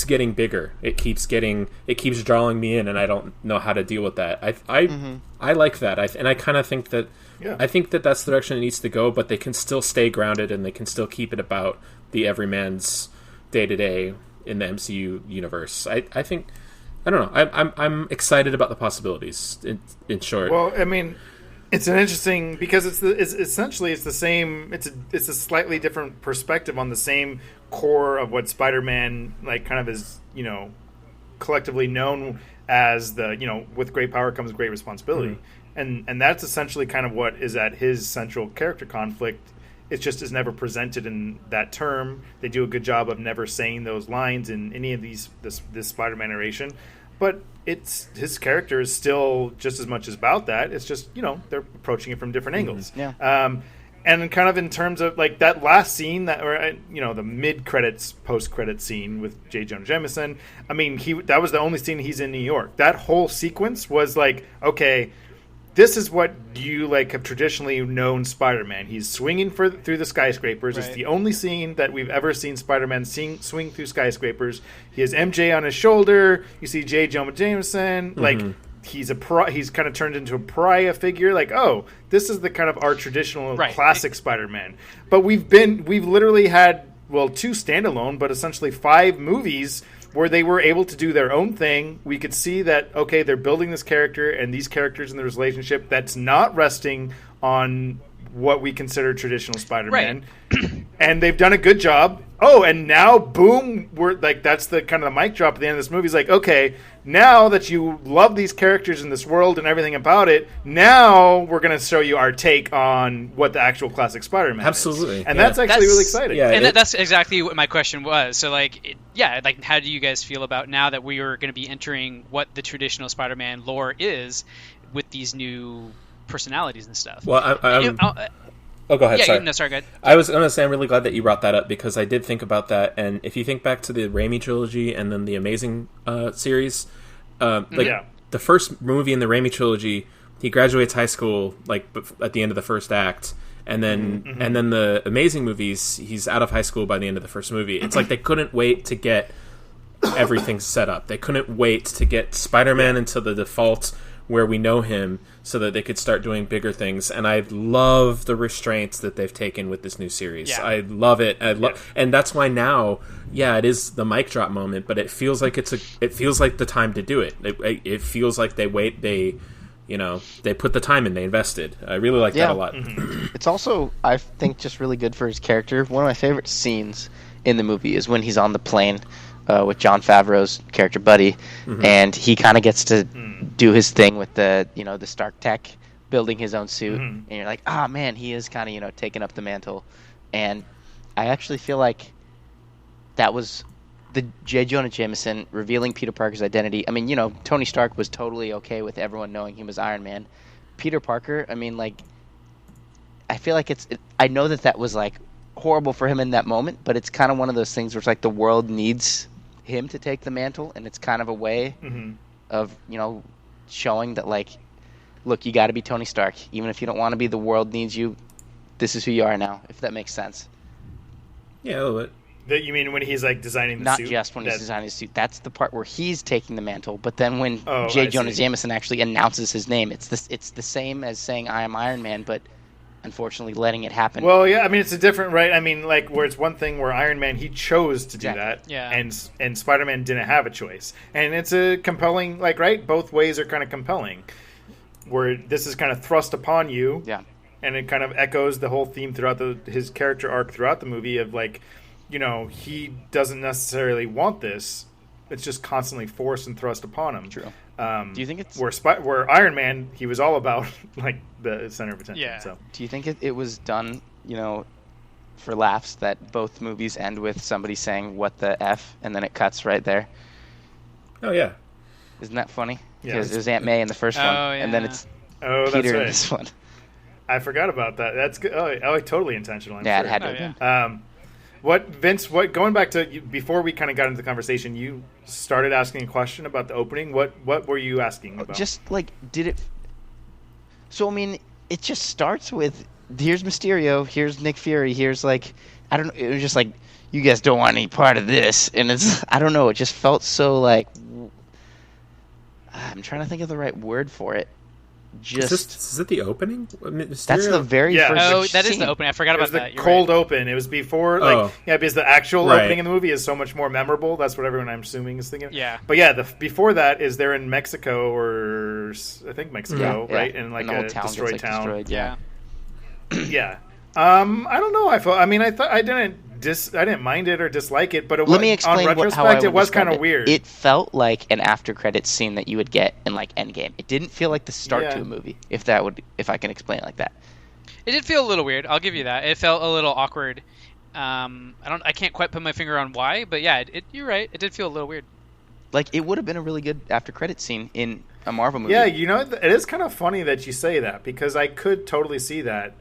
getting bigger. It keeps drawing me in, and I don't know how to deal with that. I like that, and I kind of think that I think that that's the direction it needs to go. But they can still stay grounded, and they can still keep it about the everyman's day to day in the MCU universe. I think. I don't know. I'm excited about the possibilities. In short, well, I mean, it's an interesting because it's essentially the same. It's a slightly different perspective on the same core of what Spider-Man kind of is collectively known as the with great power comes great responsibility, and that's essentially kind of what is at his central character conflict. It just is never presented in that term. They do a good job of never saying those lines in any of this Spider-Man narration. But his character is still just as much about that. It's just, they're approaching it from different angles. Yeah. And kind of in terms of that last scene the mid-credits, post-credits scene with J. Jonah Jameson. I mean, that was the only scene he's in New York. That whole sequence was okay, this is what you have traditionally known Spider-Man. He's swinging through the skyscrapers. Right. It's the only scene that we've ever seen Spider-Man swing through skyscrapers. He has MJ on his shoulder. You see J. Jonah Jameson. He's kind of turned into a pariah figure. This is the kind of our traditional classic Spider-Man. But we've literally had 2 standalone, but essentially 5 movies where they were able to do their own thing. We could see that, okay, they're building this character and these characters in the relationship that's not resting on, what we consider traditional Spider-Man. Right. And they've done a good job. Oh, and now, boom, we're like, that's the kind of the mic drop at the end of this movie. It's like, okay, now that you love these characters in this world and everything about it, now we're going to show you our take on what the actual classic Spider-Man Absolutely. is. And that's actually really exciting. Yeah, and that's exactly what my question was. So, like, like, how do you guys feel about now that we are going to be entering what the traditional Spider-Man lore is with these new personalities and stuff? Well, oh, go ahead. Yeah, sorry. No, sorry, go ahead. I was going to say I'm really glad that you brought that up because I did think about that. And if you think back to the Raimi trilogy and then the Amazing series, the first movie in the Raimi trilogy, he graduates high school like at the end of the first act, and then and then the Amazing movies, he's out of high school by the end of the first movie. It's like they couldn't wait to get everything set up. They couldn't wait to get Spider-Man into the default where we know him so that they could start doing bigger things. And I love the restraints that they've taken with this new series. Yeah. I love it. And that's why now, it is the mic drop moment, but it feels like it feels like the time to do it. It feels like they put the time in, they invested. I really like that a lot. It's also, I think, just really good for his character. One of my favorite scenes in the movie is when he's on the plane with Jon Favreau's character Buddy, and he kind of gets to do his thing with the the Stark Tech, building his own suit, and you're like, man, he is kind of taking up the mantle. And I actually feel like that was the J. Jonah Jameson revealing Peter Parker's identity. I mean, Tony Stark was totally okay with everyone knowing he was Iron Man. Peter Parker, I mean, like, I feel like I know that was like horrible for him in that moment, but it's kind of one of those things where it's like the world needs him to take the mantle, and it's kind of a way of showing that, like, look, you got to be Tony Stark, even if you don't want to be. The world needs you. This is who you are now, if that makes sense. Yeah, a little bit. That you mean when he's like designing the suit? Not just when he's designing the suit. That's the part where he's taking the mantle. But then when J. Jonah Jameson actually announces his name, it's the same as saying I am Iron Man, but unfortunately letting it happen. Well, yeah, I mean, it's a different, right? I mean, like, where it's one thing where Iron Man, he chose to do that, and Spider-Man didn't have a choice. And it's a compelling, like, right? Both ways are kind of compelling, where this is kind of thrust upon you, and it kind of echoes the whole theme throughout his character arc throughout the movie of, like, he doesn't necessarily want this. It's just constantly forced and thrust upon him. True. Do you think it's where Iron Man, he was all about like the center of attention? Yeah. So. Do you think it was done, for laughs that both movies end with somebody saying "what the f" and then it cuts right there? Oh yeah. Isn't that funny? Yeah. Because it was Aunt May in the first one, and then it's Peter in this one. I forgot about that. That's good. Oh, totally intentional. I'm sure. It had to be. Vince, going back to before we kind of got into the conversation, you started asking a question about the opening. What were you asking about? Just like, did it? So I mean, it just starts with here's Mysterio, here's Nick Fury, here's like I don't know. It was just like you guys don't want any part of this, and it's I don't know. It just felt so like I'm trying to think of the right word for it. Is it the opening? Mysterio? That's the very first that scene. Is the opening. I forgot about that. It was the cold open. It was before, because the actual opening in the movie is so much more memorable. That's what everyone, I'm assuming, is thinking. Yeah. But yeah, before that is they're in Mexico or I think Mexico, right? In like a destroyed town. Destroyed, yeah. Yeah. I don't know. I didn't mind it or dislike it, but it Let me explain on retrospect, how I would it was kind of describe weird. It felt like an after credits scene that you would get in like Endgame. It didn't feel like the start to a movie, if I can explain it like that. It did feel a little weird. I'll give you that. It felt a little awkward. I can't quite put my finger on why, but yeah, you're right. It did feel a little weird. Like it would have been a really good after credits scene in a Marvel movie. Yeah, it is kind of funny that you say that because I could totally see that.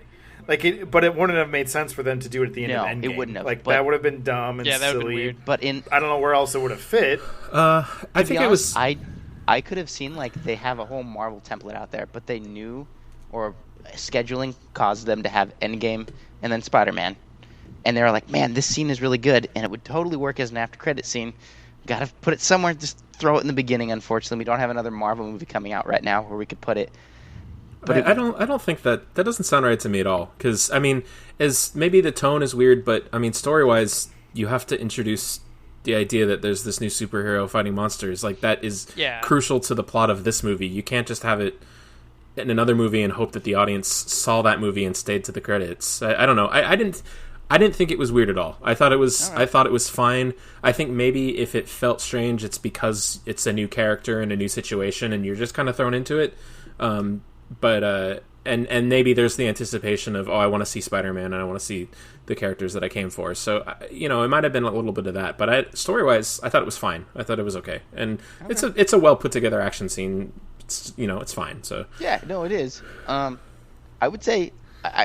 But it wouldn't have made sense for them to do it at the end of Endgame. It wouldn't have. Like that would have been dumb and that would have been silly. weird. But I don't know where else it would have fit. I think it was. I could have seen like they have a whole Marvel template out there, but they knew or scheduling caused them to have Endgame and then Spider-Man, and they were like, "Man, this scene is really good, and it would totally work as an after credit scene. Got to put it somewhere. Just throw it in the beginning." Unfortunately, we don't have another Marvel movie coming out right now where we could put it. But I don't think that doesn't sound right to me at all. Because I mean, as maybe the tone is weird, but I mean, story wise, you have to introduce the idea that there's this new superhero fighting monsters. Like that is crucial to the plot of this movie. You can't just have it in another movie and hope that the audience saw that movie and stayed to the credits. I don't know. I didn't think it was weird at all. I thought it was I thought it was fine. I think maybe if it felt strange, it's because it's a new character and a new situation, and you're just kind of thrown into it. But maybe there's the anticipation of, I want to see Spider-Man and I want to see the characters that I came for. So it might have been a little bit of that. But story-wise, I thought it was fine. I thought it was okay, and it's a well put together action scene. It's fine. So yeah, no, it is. I would say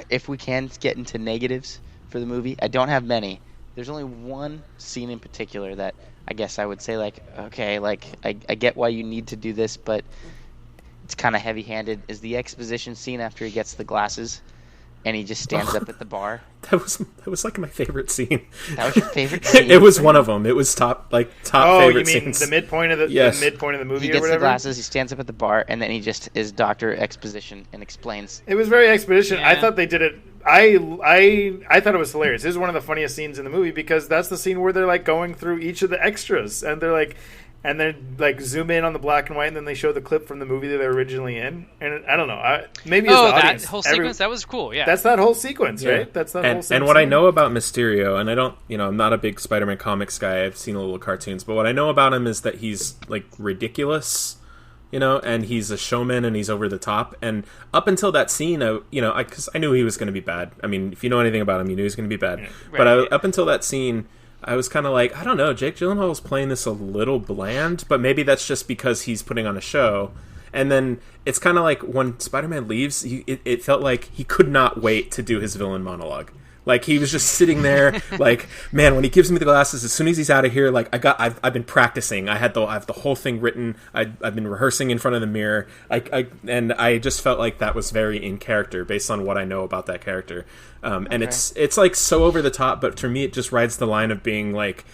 if we can get into negatives for the movie, I don't have many. There's only one scene in particular that I guess I would say, like, okay, like I get why you need to do this, but it's kind of heavy-handed. Is the exposition scene after he gets the glasses and he just stands up at the bar? That was like my favorite scene. That was your favorite scene? It was one of them. It was top favorite scenes. Oh, you mean the midpoint of the midpoint of the movie? He gets or whatever? the glasses, he stands up at the bar, and then he just is Dr. Exposition and explains. It was very exposition. Yeah. I thought they did it. I thought it was hilarious. This is one of the funniest scenes in the movie because that's the scene where they're like going through each of the extras, and they're like. And then, like, zoom in on the black and white, and then they show the clip from the movie that they're originally in. And I don't know. Maybe as the audience, that whole sequence, that was cool, yeah. That's that whole sequence, right? That's that whole sequence. And what I know about Mysterio, and I don't, I'm not a big Spider-Man comics guy. I've seen a little cartoons. But what I know about him is that he's, like, ridiculous, and he's a showman, and he's over the top. And up until that scene, because I knew he was going to be bad. I mean, if you know anything about him, you knew he was going to be bad. Yeah. But up until that scene, I was kind of like, I don't know, Jake Gyllenhaal's playing this a little bland, but maybe that's just because he's putting on a show. And then it's kind of like when Spider-Man leaves, it felt like he could not wait to do his villain monologue. Like, he was just sitting there, like, man, when he gives me the glasses, as soon as he's out of here, like, I've been practicing. I have the whole thing written. I've been rehearsing in front of the mirror. And I just felt like that was very in character based on what I know about that character. And it's like so over the top, but for me, it just rides the line of being like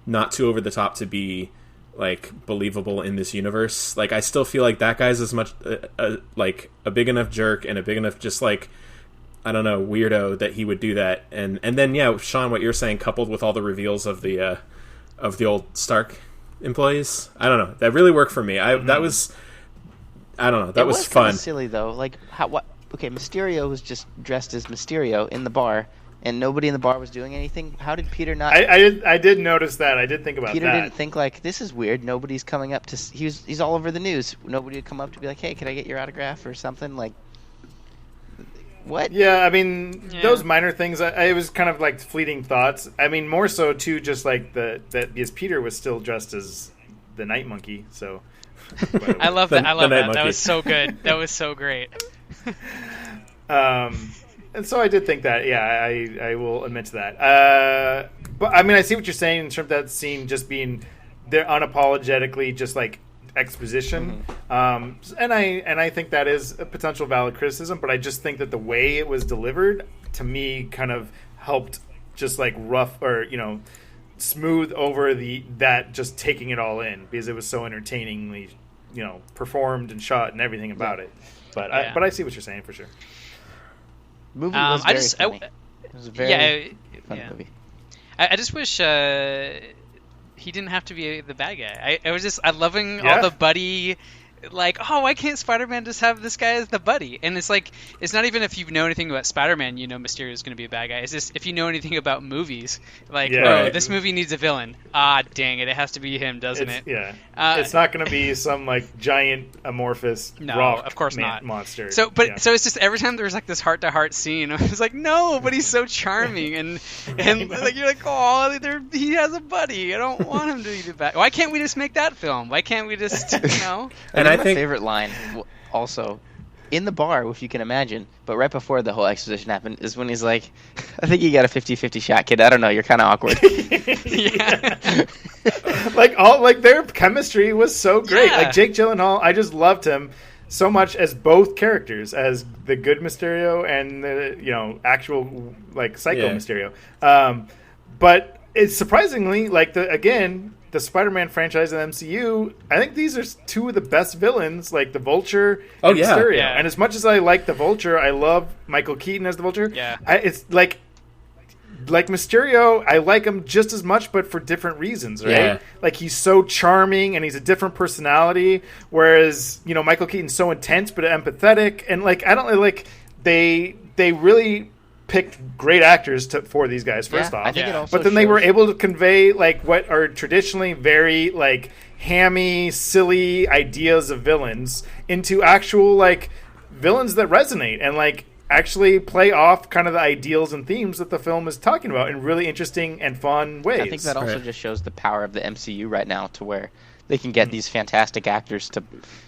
not too over the top to be like believable in this universe. Like, I still feel like that guy's as much like a big enough jerk and a big enough just like, I don't know, weirdo that he would do that. And then, yeah, Sean, what you're saying, coupled with all the reveals of the old Stark employees, I don't know, that really worked for me. That was, I don't know, that was fun. Kind of silly though. Like, what? Okay, Mysterio was just dressed as Mysterio in the bar, and nobody in the bar was doing anything. How did Peter not? I did notice that. I did think about Peter that. Peter didn't think, like, this is weird. Nobody's coming up to. He's all over the news. Nobody would come up to be like, hey, can I get your autograph or something? Like, what? Yeah, I mean, those minor things. It was kind of like fleeting thoughts. I mean, more so too, just like that because Peter was still dressed as the Night Monkey. So I love that. I love that. That was so good. That was so great. And so I did think that. Yeah, I will admit to that. But I mean, I see what you're saying in terms of that scene just being there unapologetically, just like exposition. And I think that is a potential valid criticism. But I just think that the way it was delivered to me kind of helped just like rough or smooth over that just taking it all in because it was so entertainingly performed and shot and everything about it. But I see what you're saying for sure. Movie was very funny. It was a very fun movie. I just wish he didn't have to be the bad guy. I'm loving all the buddy. Like, why can't Spider-Man just have this guy as the buddy? And it's like, it's not even if you know anything about Spider-Man, Mysterio is going to be a bad guy. It's just if you know anything about movies, like, this movie needs a villain. Dang it, it has to be him, doesn't it? Yeah, it's not going to be some like giant amorphous rock of course not monster. So it's just every time there's like this heart-to-heart scene, I was like, no, but he's so charming, and like you're like, he has a buddy. I don't want him to be the bad. Why can't we just make that film? Why can't we just And I think my favorite line also in the bar, if you can imagine, but right before the whole exposition happened, is when he's like, I think you got a 50-50 shot, kid. I don't know, you're kind of awkward. like their chemistry was so great. Like Jake Gyllenhaal, I just loved him so much as both characters, as the good Mysterio and the actual like psycho Mysterio. But it's surprisingly like the Spider-Man franchise in MCU, I think these are two of the best villains, like the Vulture and Mysterio. And as much as I like the Vulture, I love Michael Keaton as the Vulture. Yeah. It's like like Mysterio, I like him just as much, but for different reasons, right? Yeah. Like, he's so charming and he's a different personality, whereas, you know, Michael Keaton's so intense but empathetic, and like, I don't like, they really picked great actors for these guys, first off. I think it also but then they were shows- able to convey like what are traditionally very like hammy, silly ideas of villains into actual like villains that resonate and like actually play off kind of the ideals and themes that the film is talking about in really interesting and fun ways. I think that also Right. just shows the power of the MCU right now, to where they can get these fantastic actors to,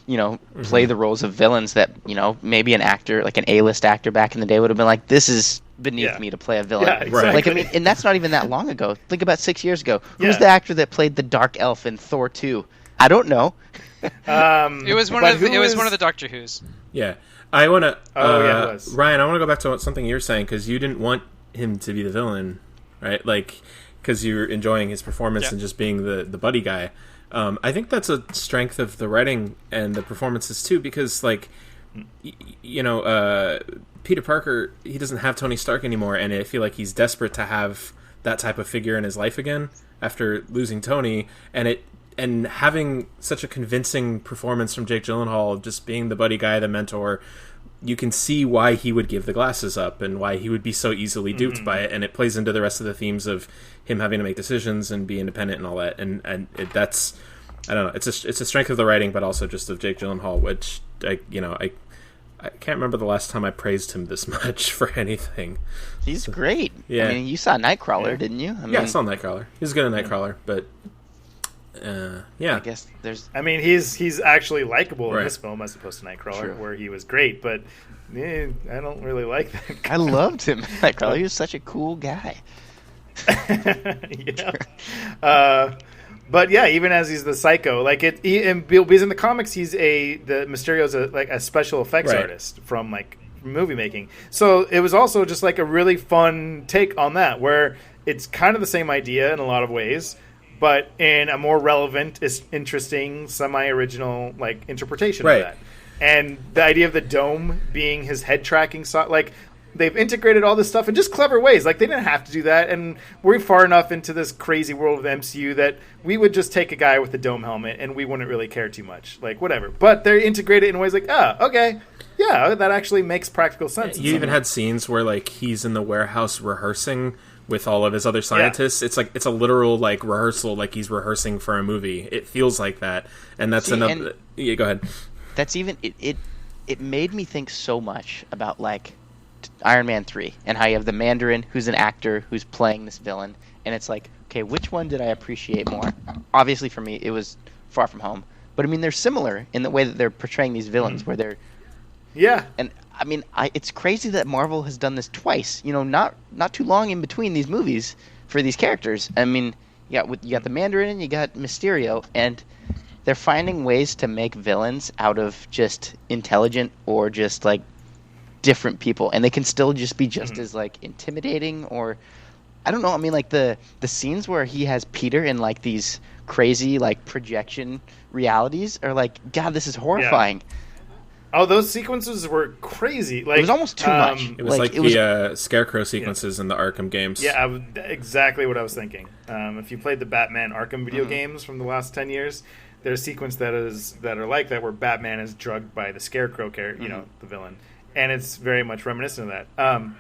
you know, play the roles of villains that, you know, maybe an actor, like an A-list actor back in the day would have been like, this is beneath me to play a villain. Yeah, exactly. Like, I mean, and that's not even that long ago. Think about 6 years ago. Who's Yeah. the actor that played the Dark Elf in Thor 2? I don't know. It was one but of the, who it was is- one of the Doctor Who's. Yeah. I want to... Oh, yeah, it was. Ryan, I want to go back to something you're saying, because you didn't want him to be the villain, right? Like, because you're enjoying his performance and just being the buddy guy. I think that's a strength of the writing and the performances, too, because, like, you know, Peter Parker, he doesn't have Tony Stark anymore, and I feel like he's desperate to have that type of figure in his life again after losing Tony, and having such a convincing performance from Jake Gyllenhaal, just being the buddy guy, the mentor, you can see why he would give the glasses up and why he would be so easily duped by it, and it plays into the rest of the themes of him having to make decisions and be independent and all that, that's, I don't know, it's a strength of the writing, but also just of Jake Gyllenhaal, which I can't remember the last time I praised him this much for anything. He's great. Yeah. I mean, you saw Nightcrawler, didn't you? I mean, I saw Nightcrawler. He was good at Nightcrawler, but I guess there's... I mean, he's actually likable in Right. this film as opposed to Nightcrawler, True. where he was great, but I don't really like that guy. I loved him. Nightcrawler. He was such a cool guy. But yeah, even as he's the psycho, like because in the comics he's the Mysterio's a special effects Right. artist from like movie making. So it was also just like a really fun take on that, where it's kind of the same idea in a lot of ways, but in a more relevant, interesting, semi-original like interpretation Right. of that. And the idea of the dome being his head tracking, like they've integrated all this stuff in just clever ways. Like, they didn't have to do that, and we're far enough into this crazy world of the MCU that we would just take a guy with a dome helmet and we wouldn't really care too much. Like, whatever. But they're integrated in ways like, okay, yeah, that actually makes practical sense. you even had scenes where like he's in the warehouse rehearsing with all of his other scientists. It's like, it's a literal like rehearsal, like he's rehearsing for a movie. It feels like that, and that's another. Yeah, go ahead. That's even it made me think so much about like Iron Man 3 and how you have the Mandarin, who's an actor who's playing this villain, and it's like, okay, which one did I appreciate more? Obviously for me it was Far From Home, but I mean they're similar in the way that they're portraying these villains, where they're and I mean it's crazy that Marvel has done this twice, you know, not too long in between these movies for these characters. I mean, you got the Mandarin and you got Mysterio, and they're finding ways to make villains out of just intelligent or just like different people, and they can still just be just as like intimidating, or I don't know. I mean, like the scenes where he has Peter in like these crazy like projection realities are like, God, this is horrifying. Oh, those sequences were crazy. Like, It was almost too much. It was like the Scarecrow sequences in the Arkham games. Yeah, exactly what I was thinking. If you played the Batman Arkham video games from the last 10 years, there's a sequence that are like that, where Batman is drugged by the Scarecrow character, you know, the villain, and it's very much reminiscent of that.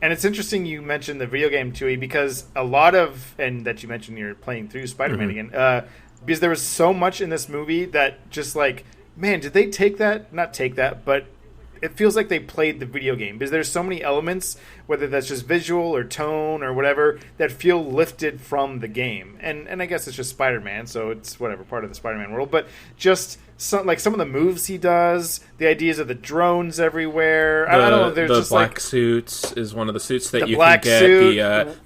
And it's interesting you mentioned the video game, Tui, because a lot of, and that you mentioned you're playing through Spider-Man again, because there was so much in this movie that just like, man, did they not take that, but it feels like they played the video game, because there's so many elements, whether that's just visual or tone or whatever, that feel lifted from the game. And I guess it's just Spider-Man, so it's whatever, part of the Spider-Man world. But just some of the moves he does, the ideas of the drones everywhere. I don't know. There's the just black suits is one of the suits that the you black can get. suit,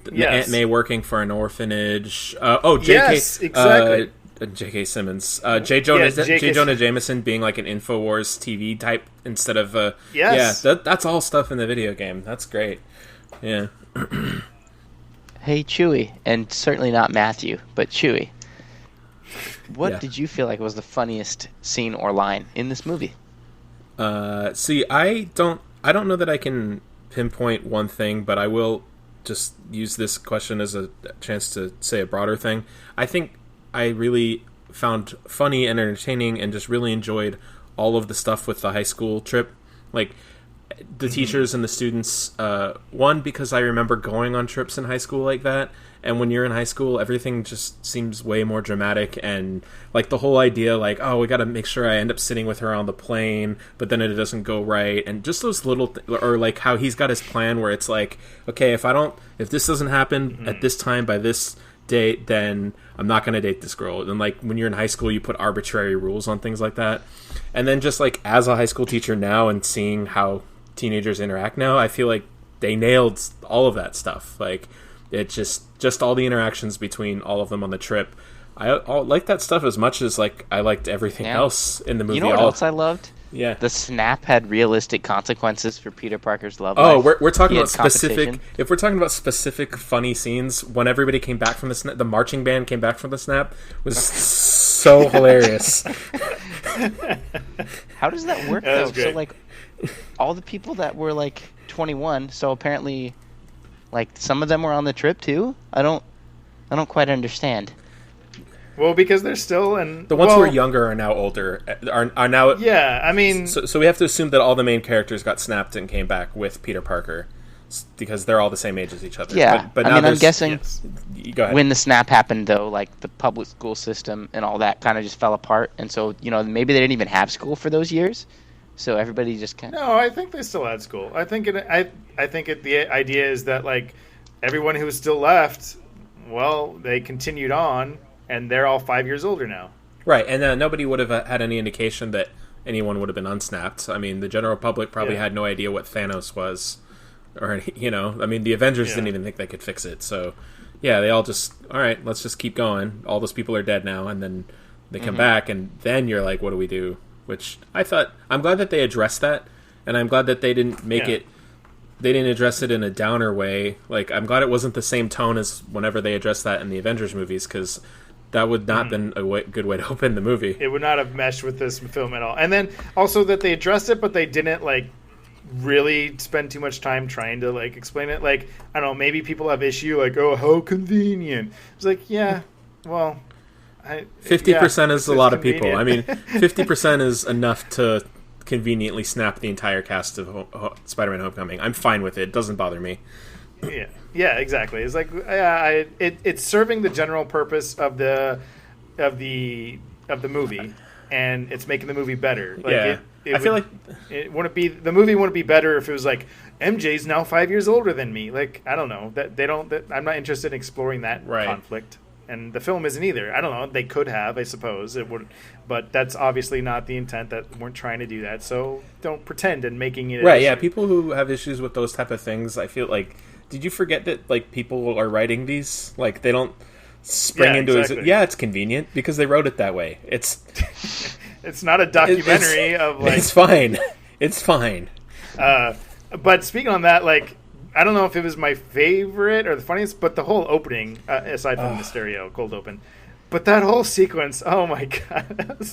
The yes. Aunt May working for an orphanage. J.K. Yes, exactly. J.K. Simmons, J. Jonah J.K. Jameson being like an InfoWars TV type instead of Yes. that's all stuff in the video game. That's great. Yeah. Hey, Chewie, and certainly not Matthew, but Chewie. What did you feel like was the funniest scene or line in this movie? See, I don't know that I can pinpoint one thing, but I will just use this question as a chance to say a broader thing. I think I really found funny and entertaining and just really enjoyed all of the stuff with the high school trip. Like, the teachers and the students, one, because I remember going on trips in high school like that, and when you're in high school, everything just seems way more dramatic, and like the whole idea, like, oh, we got to make sure I end up sitting with her on the plane, but then it doesn't go right, and just those little, or like how he's got his plan where it's like, okay, if this doesn't happen at this time by this date, then I'm not going to date this girl. And like when you're in high school, you put arbitrary rules on things like that, and then just like as a high school teacher now and seeing how teenagers interact now, I feel like they nailed all of that stuff. Like, it just all the interactions between all of them on the trip. I like that stuff as much as like I liked everything else in the movie. You know what else I loved? Yeah, the snap had realistic consequences for Peter Parker's love life. Oh, we're talking about specific. If we're talking about specific funny scenes, when everybody came back from the snap, the marching band came back from the snap, was so hilarious. How does that work though? So like, all the people that were like 21, so apparently, like some of them were on the trip too. I don't quite understand. Well, because they're still in... The ones who are younger are now older. Are now... Yeah, I mean... So we have to assume that all the main characters got snapped and came back with Peter Parker, because they're all the same age as each other. Yeah, but I mean, I'm guessing Go ahead. When the snap happened, though, like the public school system and all that kind of just fell apart, and so, maybe they didn't even have school for those years, so everybody just kind of... No, I think they still had school. I think the idea is that, like, everyone who was still left, well, they continued on, and they're all 5 years older now. Right, and nobody would have had any indication that anyone would have been unsnapped. I mean, the general public probably had no idea what Thanos was, or, I mean, the Avengers didn't even think they could fix it. So, yeah, they all just, all right, let's just keep going. All those people are dead now, and then they come back, and then you're like, what do we do? Which I'm glad that they addressed that, and I'm glad that they didn't make it, they didn't address it in a downer way. Like, I'm glad it wasn't the same tone as whenever they addressed that in the Avengers movies, because that would not have been a good way to open the movie. It would not have meshed with this film at all. And then also that they addressed it, but they didn't like really spend too much time trying to like explain it. Like, I don't know, maybe people have issue like, oh, how convenient. It's like, yeah, well, 50% is a lot of people. I mean, 50% is enough to conveniently snap the entire cast of Spider-Man: Homecoming. I'm fine with it. It doesn't bother me. Yeah, exactly. It's like it's serving the general purpose of the movie, and it's making the movie better. Like, I feel like the movie wouldn't be better if it was like MJ's now 5 years older than me. Like, I don't know I'm not interested in exploring that conflict, and the film isn't either. I don't know. They could have, I suppose it would, but that's obviously not the intent. That weren't trying to do that. So don't pretend in making it right. Yeah, people who have issues with those type of things, I feel like. Did you forget that like people are writing these? Like, they don't spring into it. Yeah, it's convenient because they wrote it that way. It's it's not a documentary of like. It's fine. It's fine. But speaking on that, like, I don't know if it was my favorite or the funniest, but the whole opening, aside from the stereo cold open, but that whole sequence, oh my god,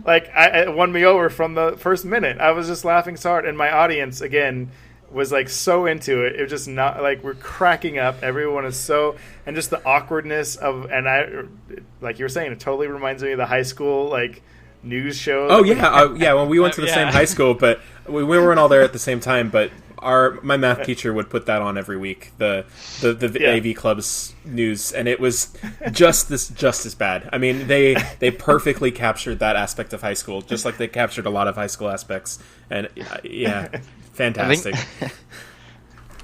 like it won me over from the first minute. I was just laughing so hard, and my audience again was like so into it. It was just not like we're cracking up. Everyone is so, and just the awkwardness of, and I, like you were saying, it totally reminds me of the high school like news show. Oh yeah, when we went to the same high school, but we weren't all there at the same time. But my math teacher would put that on every week, the AV Club's news, and it was just as bad. I mean, they perfectly captured that aspect of high school, just like they captured a lot of high school aspects, and fantastic.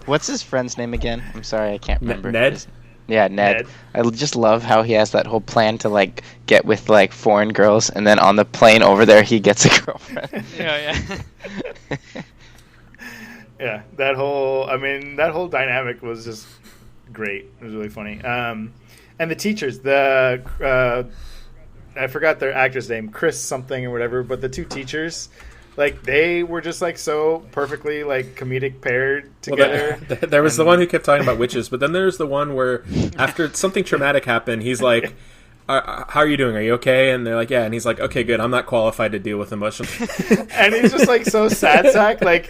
What's his friend's name again? I'm sorry, I can't remember. Ned? Yeah, Ned. I just love how he has that whole plan to like get with like foreign girls, and then on the plane over there he gets a girlfriend. Yeah, that whole dynamic was just great. It was really funny. And the teachers, I forgot their actor's name, Chris something or whatever, but the two teachers, like, they were just like so perfectly like comedic paired together. Well, there was the one who kept talking about witches, but then there's the one where after something traumatic happened, he's like, how are you doing? Are you okay? And they're like, yeah. And he's like, okay, good. I'm not qualified to deal with emotions. And he's just like so sad sack. Like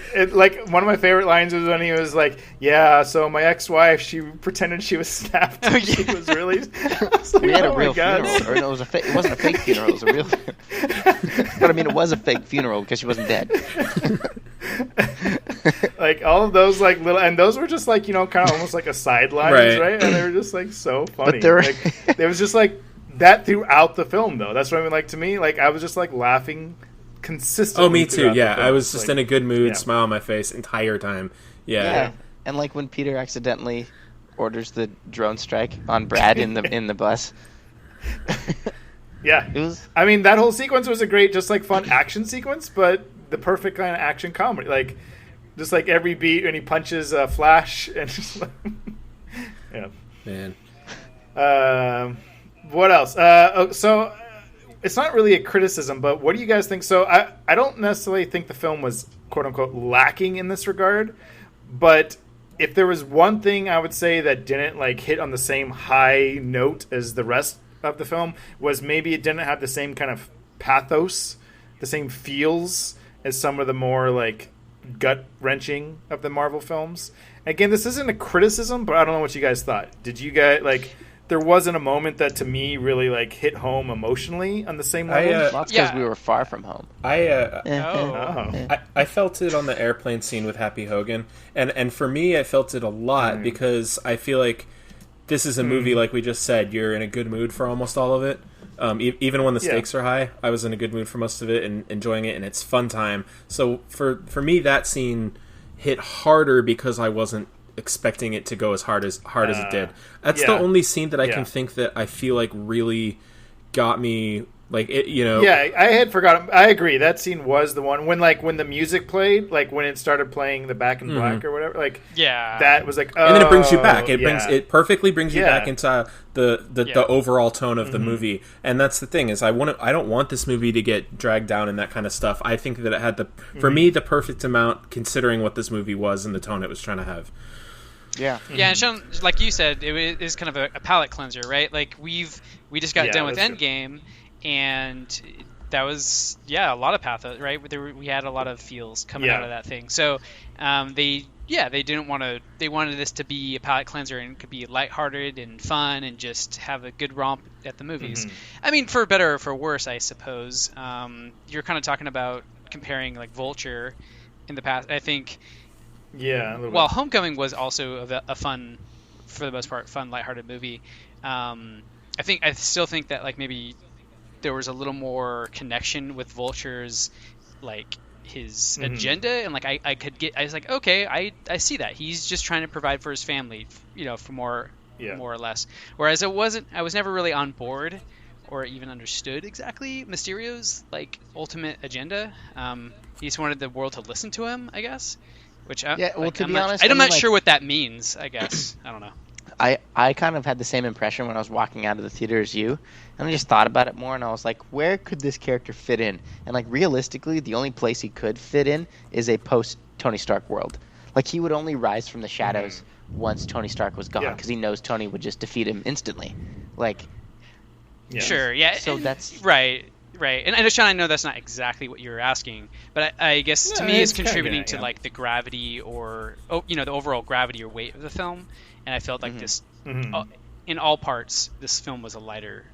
one of my favorite lines was when he was like, yeah, so my ex-wife, she pretended she was snapped. She was really. Like, we had a real funeral. Or no, it was it wasn't a fake funeral. It was a real. But I mean, it was a fake funeral because she wasn't dead. Like all of those like little, and those were just like, you know, kind of almost like a sidelines, right? And they were just like so funny. But they're like, it was just like that throughout the film, though. That's what I mean. Like to me, like I was just like laughing consistently. Oh, me too. Yeah, I was just like, in a good mood, smile on my face entire time. Yeah. And like when Peter accidentally orders the drone strike on Brad in the bus. Yeah, it was. I mean, that whole sequence was a great, just like fun action sequence, but the perfect kind of action comedy. Like, just like every beat, and he punches Flash, and just like, yeah, man. What else? So it's not really a criticism, but what do you guys think? So I don't necessarily think the film was quote unquote lacking in this regard, but if there was one thing I would say that didn't like hit on the same high note as the rest of the film was maybe it didn't have the same kind of pathos, the same feels as some of the more like gut wrenching of the Marvel films. Again, this isn't a criticism, but I don't know what you guys thought. Did you guys like? There wasn't a moment that to me really like hit home emotionally on the same level. That's because we were far from home. I felt it on the airplane scene with Happy Hogan, and for me, I felt it a lot because I feel like this is a movie, like we just said, you're in a good mood for almost all of it. Even when the stakes are high, I was in a good mood for most of it and enjoying it, and it's fun time. So for me, that scene hit harder because I wasn't expecting it to go as hard as it did. That's the only scene that I can think that I feel like really got me. Like it, you know. Yeah, I had forgotten. I agree. That scene was the one when the music played, like when it started playing the Back in Black or whatever. Like, that was like, and then it brings you back. It perfectly brings you back into the overall tone of the movie. And that's the thing is, I don't want this movie to get dragged down in that kind of stuff. I think that it had for me the perfect amount considering what this movie was and the tone it was trying to have. Yeah, and Sean, like you said, it is kind of a palate cleanser, right? Like we just got done with Endgame. And that was a lot of pathos, right? We had a lot of feels coming out of that thing. So they wanted this to be a palate cleanser and could be lighthearted and fun and just have a good romp at the movies. I mean, for better or for worse, I suppose. You're kind of talking about comparing like Vulture in the past. I think. Yeah. Well, Homecoming was also a fun, for the most part, fun, lighthearted movie. I still think that like maybe there was a little more connection with Vulture's, like his agenda, and like I was like, okay, I see that he's just trying to provide for his family, you know, for more or less. Whereas I was never really on board or even understood exactly Mysterio's like ultimate agenda. He just wanted the world to listen to him, I guess. Which to be honest, I'm not sure what that means. I guess I don't know. I kind of had the same impression when I was walking out of the theater as you, and I just thought about it more, and I was like, where could this character fit in? And like realistically, the only place he could fit in is a post Tony Stark world. Like he would only rise from the shadows once Tony Stark was gone, because he knows Tony would just defeat him instantly. Like, sure, yeah. So that's right. And Sean, I know that's not exactly what you were asking, but I guess to me it's contributing to like the gravity or the overall gravity or weight of the film. And I felt like this, in all parts, this film was a lighter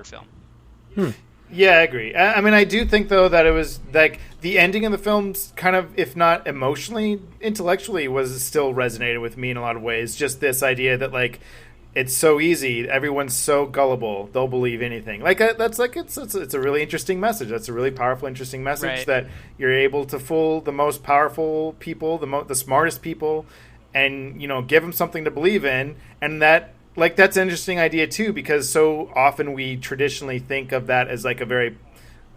film. Yeah, I agree. I mean, I do think though that it was like the ending of the film's kind of, if not emotionally, intellectually, was still resonated with me in a lot of ways. Just this idea that like it's so easy, everyone's so gullible, they'll believe anything. Like that's like it's a really interesting message. That's a really powerful, interesting message that you're able to fool the most powerful people, the smartest people. And, give them something to believe in. And that's an interesting idea, too, because so often we traditionally think of that as, like, a very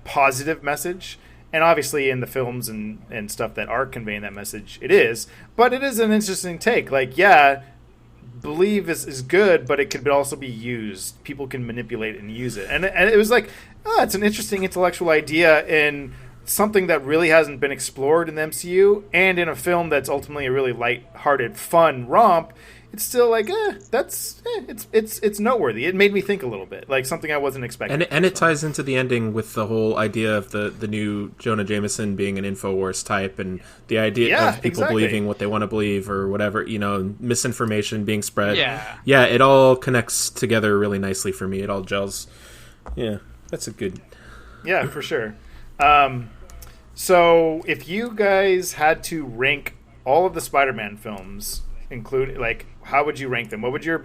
positive message. And obviously in the films and stuff that are conveying that message, it is. But it is an interesting take. Like, believe is good, but it could also be used. People can manipulate and use it. And it was like, it's an interesting intellectual idea in something that really hasn't been explored in the MCU, and in a film that's ultimately a really light-hearted, fun romp. it's still like it's noteworthy. It made me think a little bit, like something I wasn't expecting. And it ties into the ending with the whole idea of the new Jonah Jameson being an InfoWars type, and the idea of people believing what they want to believe or whatever, misinformation being spread. Yeah, it all connects together really nicely for me. It all gels. Yeah, that's a good. Yeah, for sure. So if you guys had to rank all of the Spider-Man films, include how would you rank them? What would your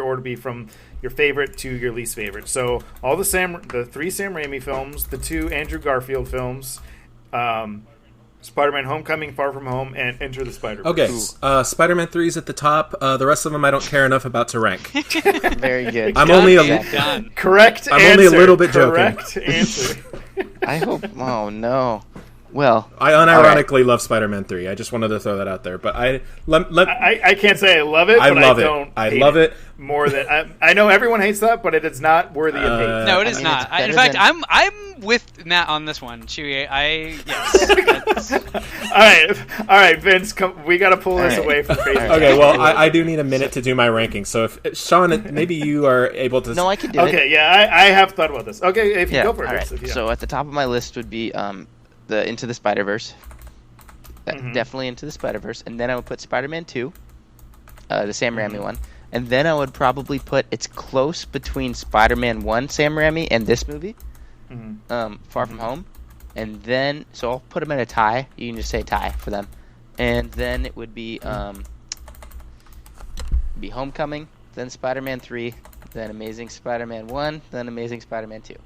order be from your favorite to your least favorite? So all the 3 Sam Raimi films, the 2 Andrew Garfield films, Spider-Man: Homecoming, Far From Home, and Enter the Spider-Verse. Okay, Spider-Man 3 is at the top. The rest of them I don't care enough about to rank. Very good. I'm only a little bit joking. Correct answer. I hope. Oh no. Well, I unironically love Spider-Man 3. I just wanted to throw that out there. But I can't say I love it. I love it more than I know everyone hates that, but it is not worthy of hate. No, it is not. In fact, I'm with Matt on this one. Chewie, yes. All right, Vince, we got to pull this away from Facebook. Okay, well, I do need a minute to do my ranking. So if Sean, maybe you are able to. No, I can do it. Okay, yeah, I have thought about this. Okay, if you go for it. Right. So at the top of my list would be the Into the Spider-Verse. Definitely Into the Spider-Verse. And then I would put Spider-Man 2, the Sam Raimi one. And then I would probably put, it's close between Spider-Man 1, Sam Raimi, and this movie, Far From Home. And then, so I'll put them in a tie. You can just say tie for them. And then it would be Homecoming, then Spider-Man 3, then Amazing Spider-Man 1, then Amazing Spider-Man 2.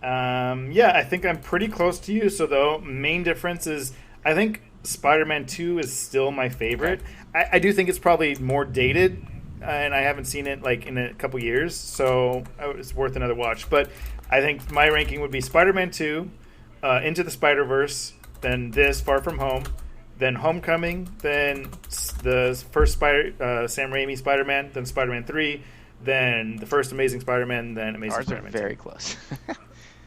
Yeah, I think I'm pretty close to you. So the main difference is I think Spider-Man 2 is still my favorite. I do think it's probably more dated, and I haven't seen it in a couple years, so it's worth another watch. But I think my ranking would be Spider-Man 2, Into the Spider-Verse, then this, Far From Home, then Homecoming, then the first Sam Raimi Spider-Man, then Spider-Man 3, then the first Amazing Spider-Man, then Amazing Spider-Man 2. Very close.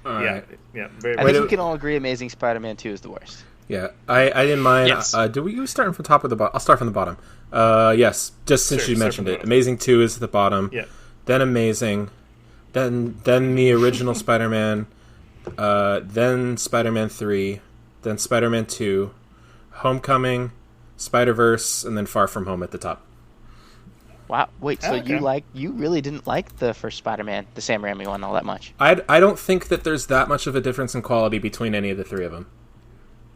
Yeah, very. I think we can all agree Amazing Spider-Man 2 is the worst. Yeah, I didn't mind. Yes. Do we starting from top or the bottom? I'll start from the bottom. Yes, just since you mentioned it. Amazing 2 is the bottom. Yeah. Then Amazing. Then the original Spider-Man. Then Spider-Man 3. Then Spider-Man 2. Homecoming. Spider-Verse. And then Far From Home at the top. Wow. Wait, so you really didn't like the first Spider-Man, the Sam Raimi one, all that much? I don't think that there's that much of a difference in quality between any of the three of them.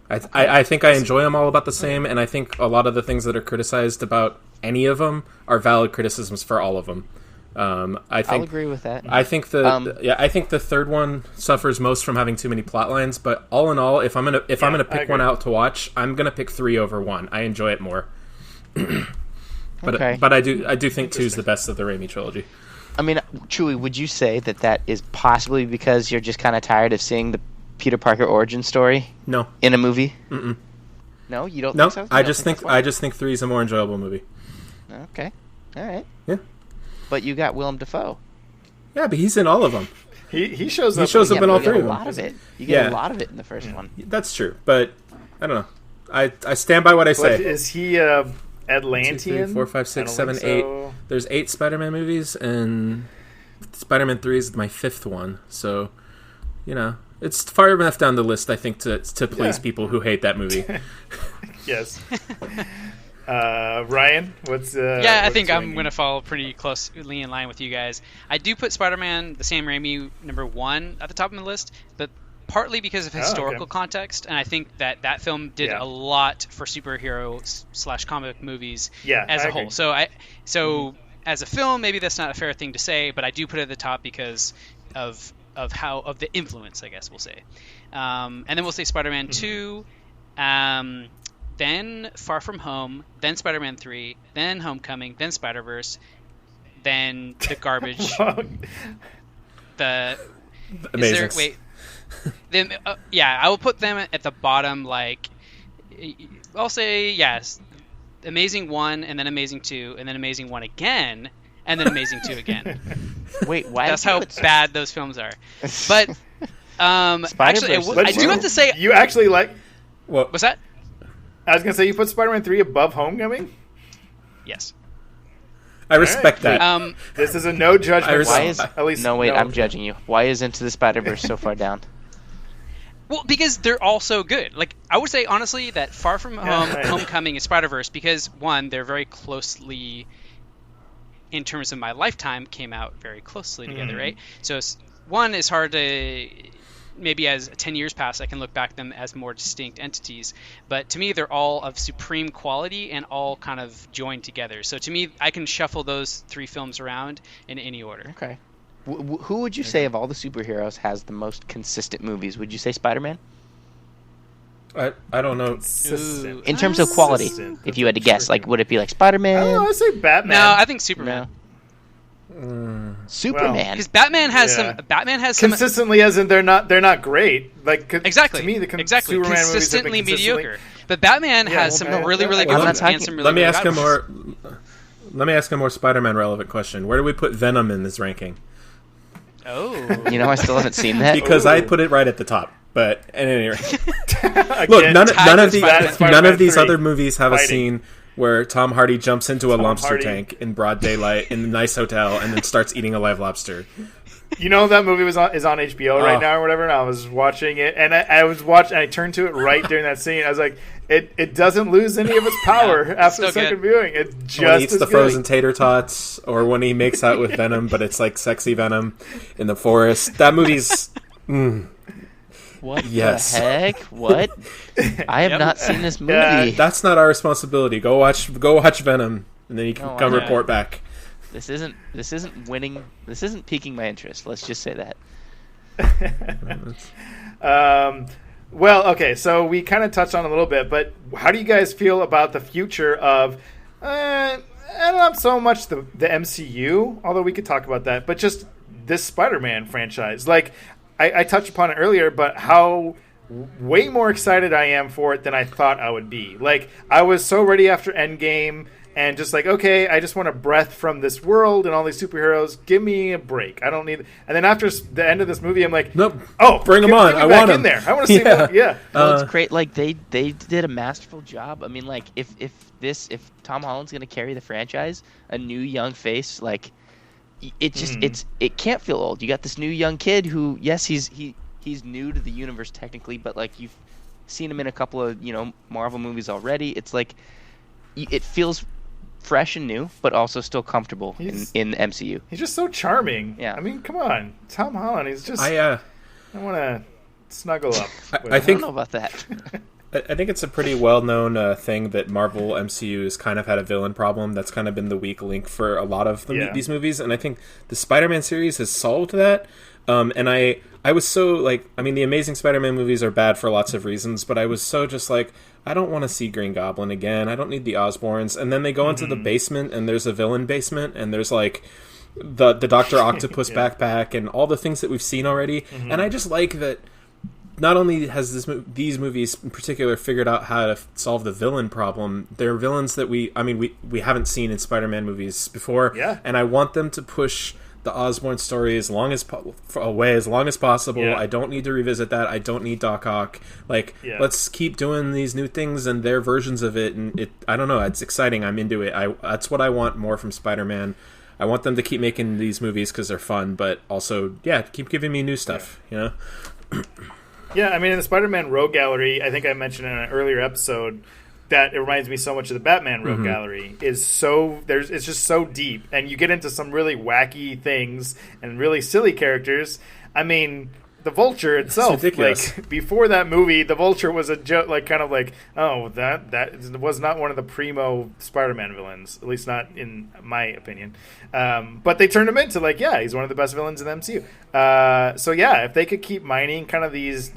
I think I enjoy them all about the same, and I think a lot of the things that are criticized about any of them are valid criticisms for all of them. I'll agree with that. I think I think the third one suffers most from having too many plot lines. But all in all, if I'm gonna pick one out to watch, I'm gonna pick 3 over 1. I enjoy it more. But I do think 2 is the best of the Raimi trilogy. I mean, Chewie, would you say that is possibly because you're just kind of tired of seeing the Peter Parker origin story? No. In a movie? Mm-mm. No, you don't think so? I just think 3 is a more enjoyable movie. Okay. All right. Yeah. But you got Willem Dafoe. Yeah, but he's in all of them. He shows up. He shows up in all 3 of them. A lot of it. You get a lot of it in the first one. That's true, but I don't know. I stand by what I say. But is he Atlantean? 2, 3, 4, 5, 6, 7, 8. There's 8 Spider-Man movies, and Spider-Man 3 is my 5th one. So, it's far enough down the list, I think, to please people who hate that movie. Yes. Ryan, what's I think I'm going to follow pretty closely in line with you guys. I do put Spider-Man, the Sam Raimi, number 1 at the top of my list, but partly because of historical context, and I think that film did a lot for superhero / comic movies as a whole. So as a film, maybe that's not a fair thing to say, but I do put it at the top because of the influence, I guess we'll say. And then we'll say Spider-Man 2, then Far From Home, then Spider-Man 3, then Homecoming, then Spider-Verse, then the garbage. Amazing. Then I will put them at the bottom. I'll say yes, Amazing 1, and then Amazing 2, and then Amazing 1 again, and then Amazing 2 again. Wait, why? That's how bad those films are. But actually, I do have to say, you actually like. What's that? I was gonna say you put Spider-Man 3 above Homecoming. Yes. I respect that. This is a no judgment. Why is at least no wait? no. I'm judging you. Why is Into the Spider-Verse so far down? Well, because they're all so good. Like, I would say, honestly, that Far From Home, right. Homecoming, and Spider-Verse, because, one, they're very closely, in terms of my lifetime, came out very closely together, right? So, one is hard to... Maybe as 10 years pass, I can look back at them as more distinct entities. But to me, they're all of supreme quality and all kind of joined together. So to me, I can shuffle those three films around in any order. Okay. Who would you say of all the superheroes has the most consistent movies? Would you say Spider-Man? I don't know. Consistent. In terms of quality, Consistent. if you had to guess, like, would it be like Spider-Man? I don't know. I say Batman. No, I think Superman. No. Superman. Because Batman has Yeah. some. Batman has some. Consistently, as in they're not great. Like Exactly. to me, the exactly. Superman movies have been Consistently consistently mediocre. But Batman has some well, really, really I'm good not ones talking- and some really, Let me really ask bad a ones. more. Let me ask a more Spider-Man relevant question. Where do we put Venom in this ranking? Oh. You know, I still haven't seen that. Because I put it right at the top. But at any rate, look, Again, none of Spider-Man these 3. other movies have a Fighting. scene where Tom Hardy jumps into a lobster Hardy. tank in broad daylight in a nice hotel and then starts eating a live lobster. You know that movie is on HBO right Oh. now or whatever, and I was watching it, and I was watching. I turned to it right during that scene. I was like, it doesn't lose any of its power after the still second good. viewing. It's just When he eats as the good. frozen tater tots, or when he makes out with Venom, but it's like sexy Venom in the forest. That movie's... What Yes. the heck? What? I have not seen this movie. Yeah, That's not our responsibility. Go watch Venom, and then you can No, come I know. report back. This isn't winning. This isn't piquing my interest. Let's just say that. Well, okay, so we kind of touched on it a little bit, but how do you guys feel about the future of, not so much the MCU, although we could talk about that, but just this Spider-Man franchise? Like, I touched upon it earlier, but how way more excited I am for it than I thought I would be. Like, I was so ready after Endgame, and just like, okay, I just want a breath from this world and all these superheroes. Give me a break. I don't need. And then after the end of this movie, I'm like, Nope. oh, Bring 'em get- on. get me I back want in 'em. there. I want to see Yeah. more. Yeah. Well, it's great. Like they did a masterful job. I mean, like if Tom Holland's gonna carry the franchise, a new young face, like it just it can't feel old. You got this new young kid who, yes, he's new to the universe technically, but like you've seen him in a couple of Marvel movies already. It's like it feels fresh and new, but also still comfortable in the MCU. He's just so charming. Yeah. I mean, come on, Tom Holland. He's just. I want to snuggle up. with I him. think I don't know about that. I think it's a pretty well-known thing that Marvel MCU has kind of had a villain problem. That's kind of been the weak link for a lot of these movies, and I think the Spider-Man series has solved that. And I was so like, I mean, the Amazing Spider-Man movies are bad for lots of reasons, but I was so just like, I don't want to see Green Goblin again. I don't need the Osborns. And then they go into the basement, and there's a villain basement, and there's like the Dr. Octopus backpack and all the things that we've seen already. And I just like that. Not only has these movies in particular figured out how to solve the villain problem, they're villains that we haven't seen in Spider-Man movies before. Yeah. And I want them to push the Osborn story as long as possible. Yeah. I don't need to revisit that. I don't need Doc Ock. Like, let's keep doing these new things and their versions of it. And I don't know. It's exciting. I'm into it. That's what I want more from Spider-Man. I want them to keep making these movies because they're fun, but also, keep giving me new stuff. Yeah, I mean, in the Spider-Man Rogue Gallery, I think I mentioned in an earlier episode that it reminds me so much of the Batman Rogue Gallery. It's just so deep, and you get into some really wacky things and really silly characters. I mean, the Vulture itself, ridiculous. like before that movie, the Vulture was a joke, like kind of like, oh, that was not one of the primo Spider-Man villains, at least not in my opinion. But they turned him into like, he's one of the best villains in the MCU. So if they could keep mining kind of these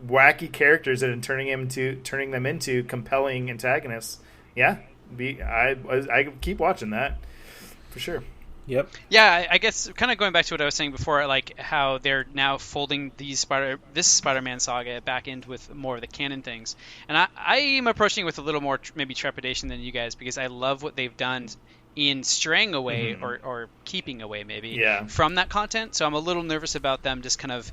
wacky characters and turning them into compelling antagonists, I keep watching that for sure. Yep. Yeah, I guess kind of going back to what I was saying before, like how they're now folding this Spider-Man saga back into with more of the canon things, and I am approaching it with a little more maybe trepidation than you guys, because I love what they've done in straying away or keeping away maybe from that content. So I'm a little nervous about them just kind of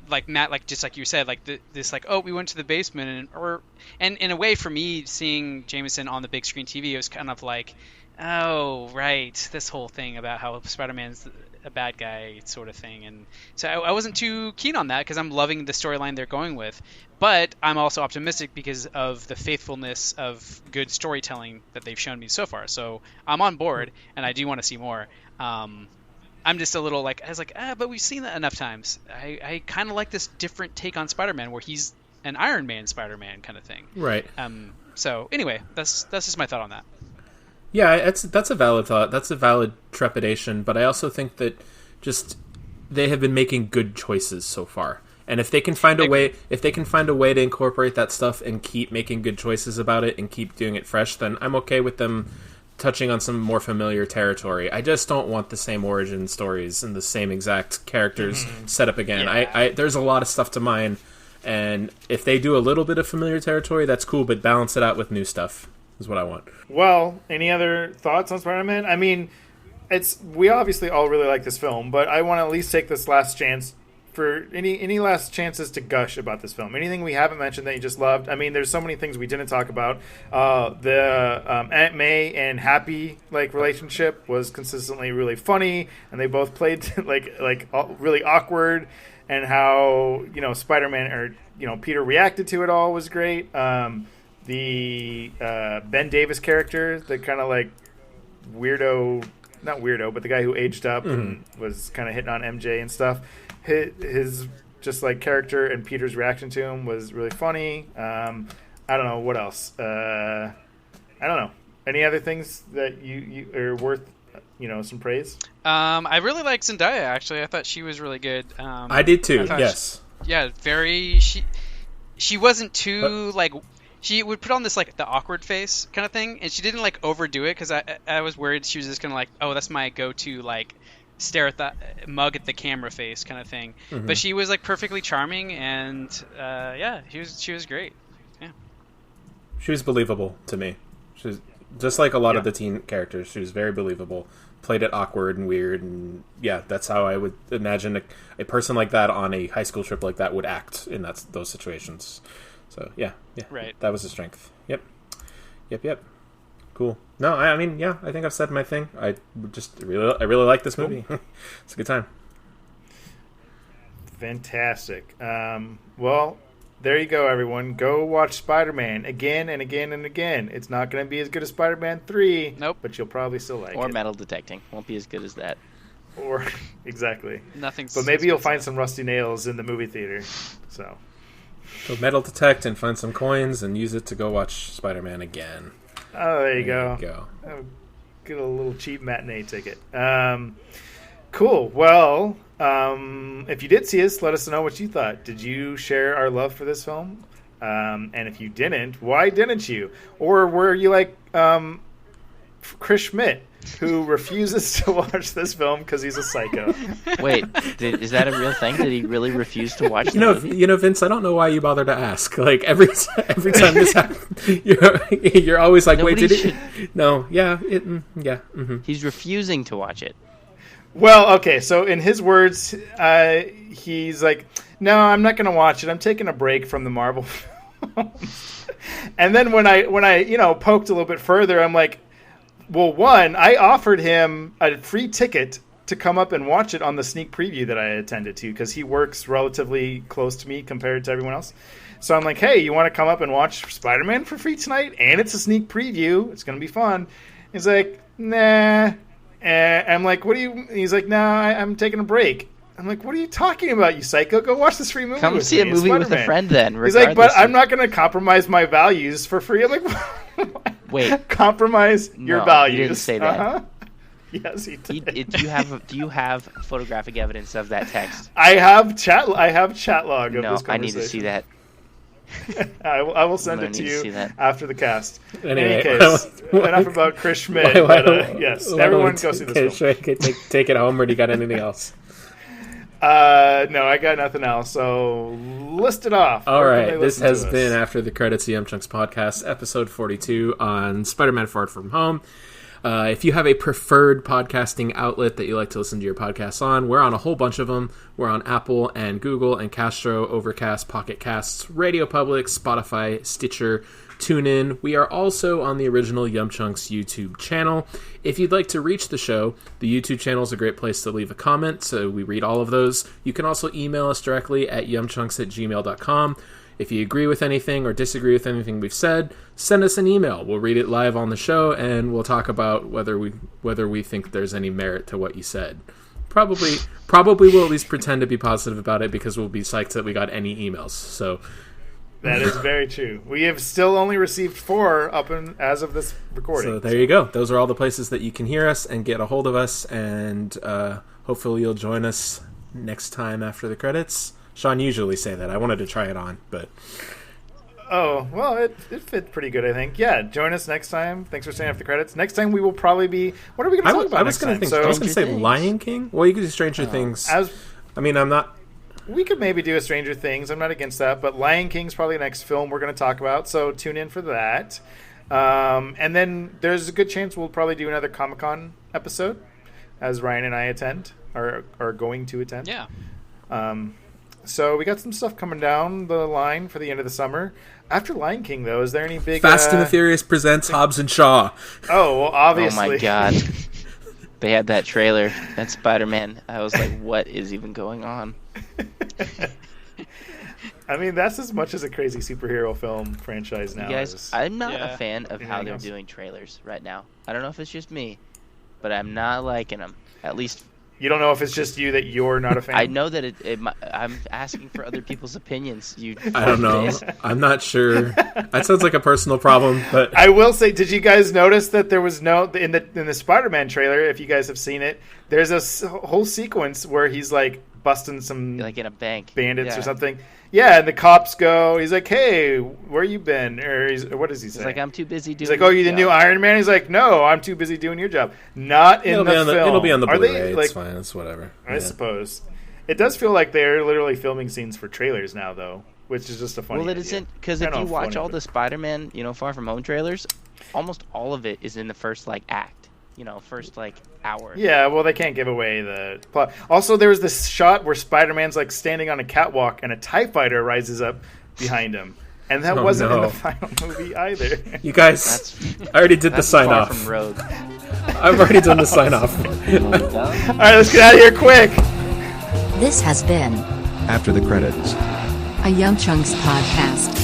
like Matt, like just like you said, like this like, oh, we went to the basement, and in a way for me seeing Jameson on the big screen TV, it was kind of like Oh, right. This whole thing about how Spider-Man's a bad guy sort of thing. And so I wasn't too keen on that because I'm loving the storyline they're going with. But I'm also optimistic because of the faithfulness of good storytelling that they've shown me so far. So I'm on board, and I do want to see more. I'm just a little like, I was like, but we've seen that enough times. I kind of like this different take on Spider-Man where he's an Iron Man Spider-Man kind of thing. Right. So anyway, that's just my thought on that. Yeah, that's a valid thought. That's a valid trepidation. But I also think that just they have been making good choices so far. And if they can find a way, to incorporate that stuff and keep making good choices about it and keep doing it fresh, then I'm okay with them touching on some more familiar territory. I just don't want the same origin stories and the same exact characters set up again. Yeah. There's a lot of stuff to mine, and if they do a little bit of familiar territory, that's cool, but balance it out with new stuff is what I want. Well, any other thoughts on Spider-Man? I mean, we obviously all really like this film, but I want to at least take this last chance for any last chances to gush about this film. Anything we haven't mentioned that you just loved? I mean, there's so many things we didn't talk about. The Aunt May and Happy relationship was consistently really funny, and they both played really awkward. And how Spider-Man or Peter reacted to it all was great. The Ben Davis character, the kind of weirdo, not weirdo, but the guy who aged up and was kind of hitting on MJ and stuff. His just character and Peter's reaction to him was really funny. I don't know what else. I don't know. Any other things that you are worth some praise? I really like Zendaya. Actually, I thought she was really good. I did too. Yes. Very. She wasn't too She would put on this the awkward face kind of thing, and she didn't overdo it because I was worried she was just gonna oh, that's my go-to stare at the mug at the camera face kind of thing. Mm-hmm. But she was perfectly charming, and she was great. Yeah, she was believable to me. She was just like a lot of the teen characters. She was very believable. Played it awkward and weird, and that's how I would imagine a person like that on a high school trip like that would act in those situations. So yeah, right. That was a strength. Yep. Cool. No, I mean, I think I've said my thing. I really like this movie. It's a good time. Fantastic. Well, there you go, everyone. Go watch Spider-Man again and again and again. It's not going to be as good as Spider-Man 3. Nope. But you'll probably still like it. Or metal detecting. Won't be as good as that. Or exactly. Nothing's. But maybe you'll find some rusty nails in the movie theater. So metal detect and find some coins and use it to go watch Spider-Man again. Oh, there you go. Get a little cheap matinee ticket. Cool. Well, if you did see us, let us know what you thought. Did you share our love for this film? And if you didn't, why didn't you? Or were you like Chris Schmidt, who refuses to watch this film because he's a psycho? Wait, is that a real thing? Did he really refuse to watch the movie? Vince, I don't know why you bother to ask. Every time this happens, you're always like, Nobody wait, did it? No, He's refusing to watch it. Well, okay, so in his words, he's like, no, I'm not going to watch it. I'm taking a break from the Marvel films. And then when I poked a little bit further, I'm like, well, one, I offered him a free ticket to come up and watch it on the sneak preview that I attended to because he works relatively close to me compared to everyone else. So I'm like, hey, you want to come up and watch Spider-Man for free tonight? And it's a sneak preview. It's going to be fun. He's like, nah. And I'm like, what do you... He's like, nah, I'm taking a break. I'm like, what are you talking about, you psycho? Go watch this free movie. Come see a movie with a friend then. He's like, but I'm not going to compromise my values for free. I'm like, wait. Compromise your values. You didn't say that. Uh-huh. Yes, he did. Do you have photographic evidence of that text? I have chat log of this conversation. I need to see that. I will send it to you after the cast. Anyway, in any case, enough about Chris Schmidt. Yes, everyone go see this film. Take it home, or do you got anything else? No, I got nothing else. So list it off. All right, this has been After the Credits, the YumChunks podcast, episode 42 on Spider-Man Far From Home. If you have a preferred podcasting outlet that you like to listen to your podcasts on, we're on a whole bunch of them. We're on Apple and Google and Castro, Overcast, Pocket Casts, Radio Public, Spotify, Stitcher, TuneIn. We are also on the original YumChunks YouTube channel. If you'd like to reach the show, the YouTube channel is a great place to leave a comment, so we read all of those. You can also email us directly at yumchunks@gmail.com. If you agree with anything or disagree with anything we've said, send us an email. We'll read it live on the show, and we'll talk about whether we think there's any merit to what you said. Probably we'll at least pretend to be positive about it because we'll be psyched that we got any emails. So that is very true. We have still only received 4 as of this recording. So there you go. Those are all the places that you can hear us and get a hold of us, and hopefully you'll join us next time after the credits. Sean usually say that. I wanted to try it on, but... Oh, well, it fit pretty good, I think. Yeah, join us next time. Thanks for staying after the credits. Next time we will probably be... What are we going to talk about next time? I was going to say Lion King? Well, you could do Stranger Things. I'm not... We could maybe do a Stranger Things. I'm not against that, but Lion King's probably the next film we're going to talk about, so tune in for that. And then there's a good chance we'll probably do another Comic-Con episode, as Ryan and I are going to attend. Yeah. So we got some stuff coming down the line for the end of the summer. After Lion King, though, is there any big... Fast and the Furious presents Hobbs and Shaw. Oh, well, obviously. Oh, my God. They had that trailer. That Spider-Man. I was like, what is even going on? I mean, that's as much as a crazy superhero film franchise now. You guys, is. I'm not a fan of how they're doing trailers right now. I don't know if it's just me, but I'm not liking them. At least... You don't know if it's just you that you're not a fan? I know that I'm asking for other people's opinions. I don't know. I'm not sure. That sounds like a personal problem, but I will say, did you guys notice that there was in the Spider-Man trailer, if you guys have seen it, there's a whole sequence where he's like busting some like in a bank bandits or something. Yeah, and the cops go. He's like, "Hey, where you been?" Or what does he say? He's like, "I'm too busy doing." He's like, "Oh, you the new Iron Man?" He's like, "No, I'm too busy doing your job." Not in the film. It'll be on the Blu-ray. It's fine. It's whatever. I suppose it does feel like they're literally filming scenes for trailers now, though, which is just a funny. Well, it isn't, because if you watch all the Spider-Man, Far From Home trailers, almost all of it is in the first act. First hour. Yeah, well, they can't give away the plot. Also, there was this shot where Spider-Man's standing on a catwalk and a TIE fighter rises up behind him. And that wasn't in the final movie either. You guys, I already did the sign off. From Rogue. I've already done the sign off. All right, let's get out of here quick. This has been After the Credits, a YumChunks podcast.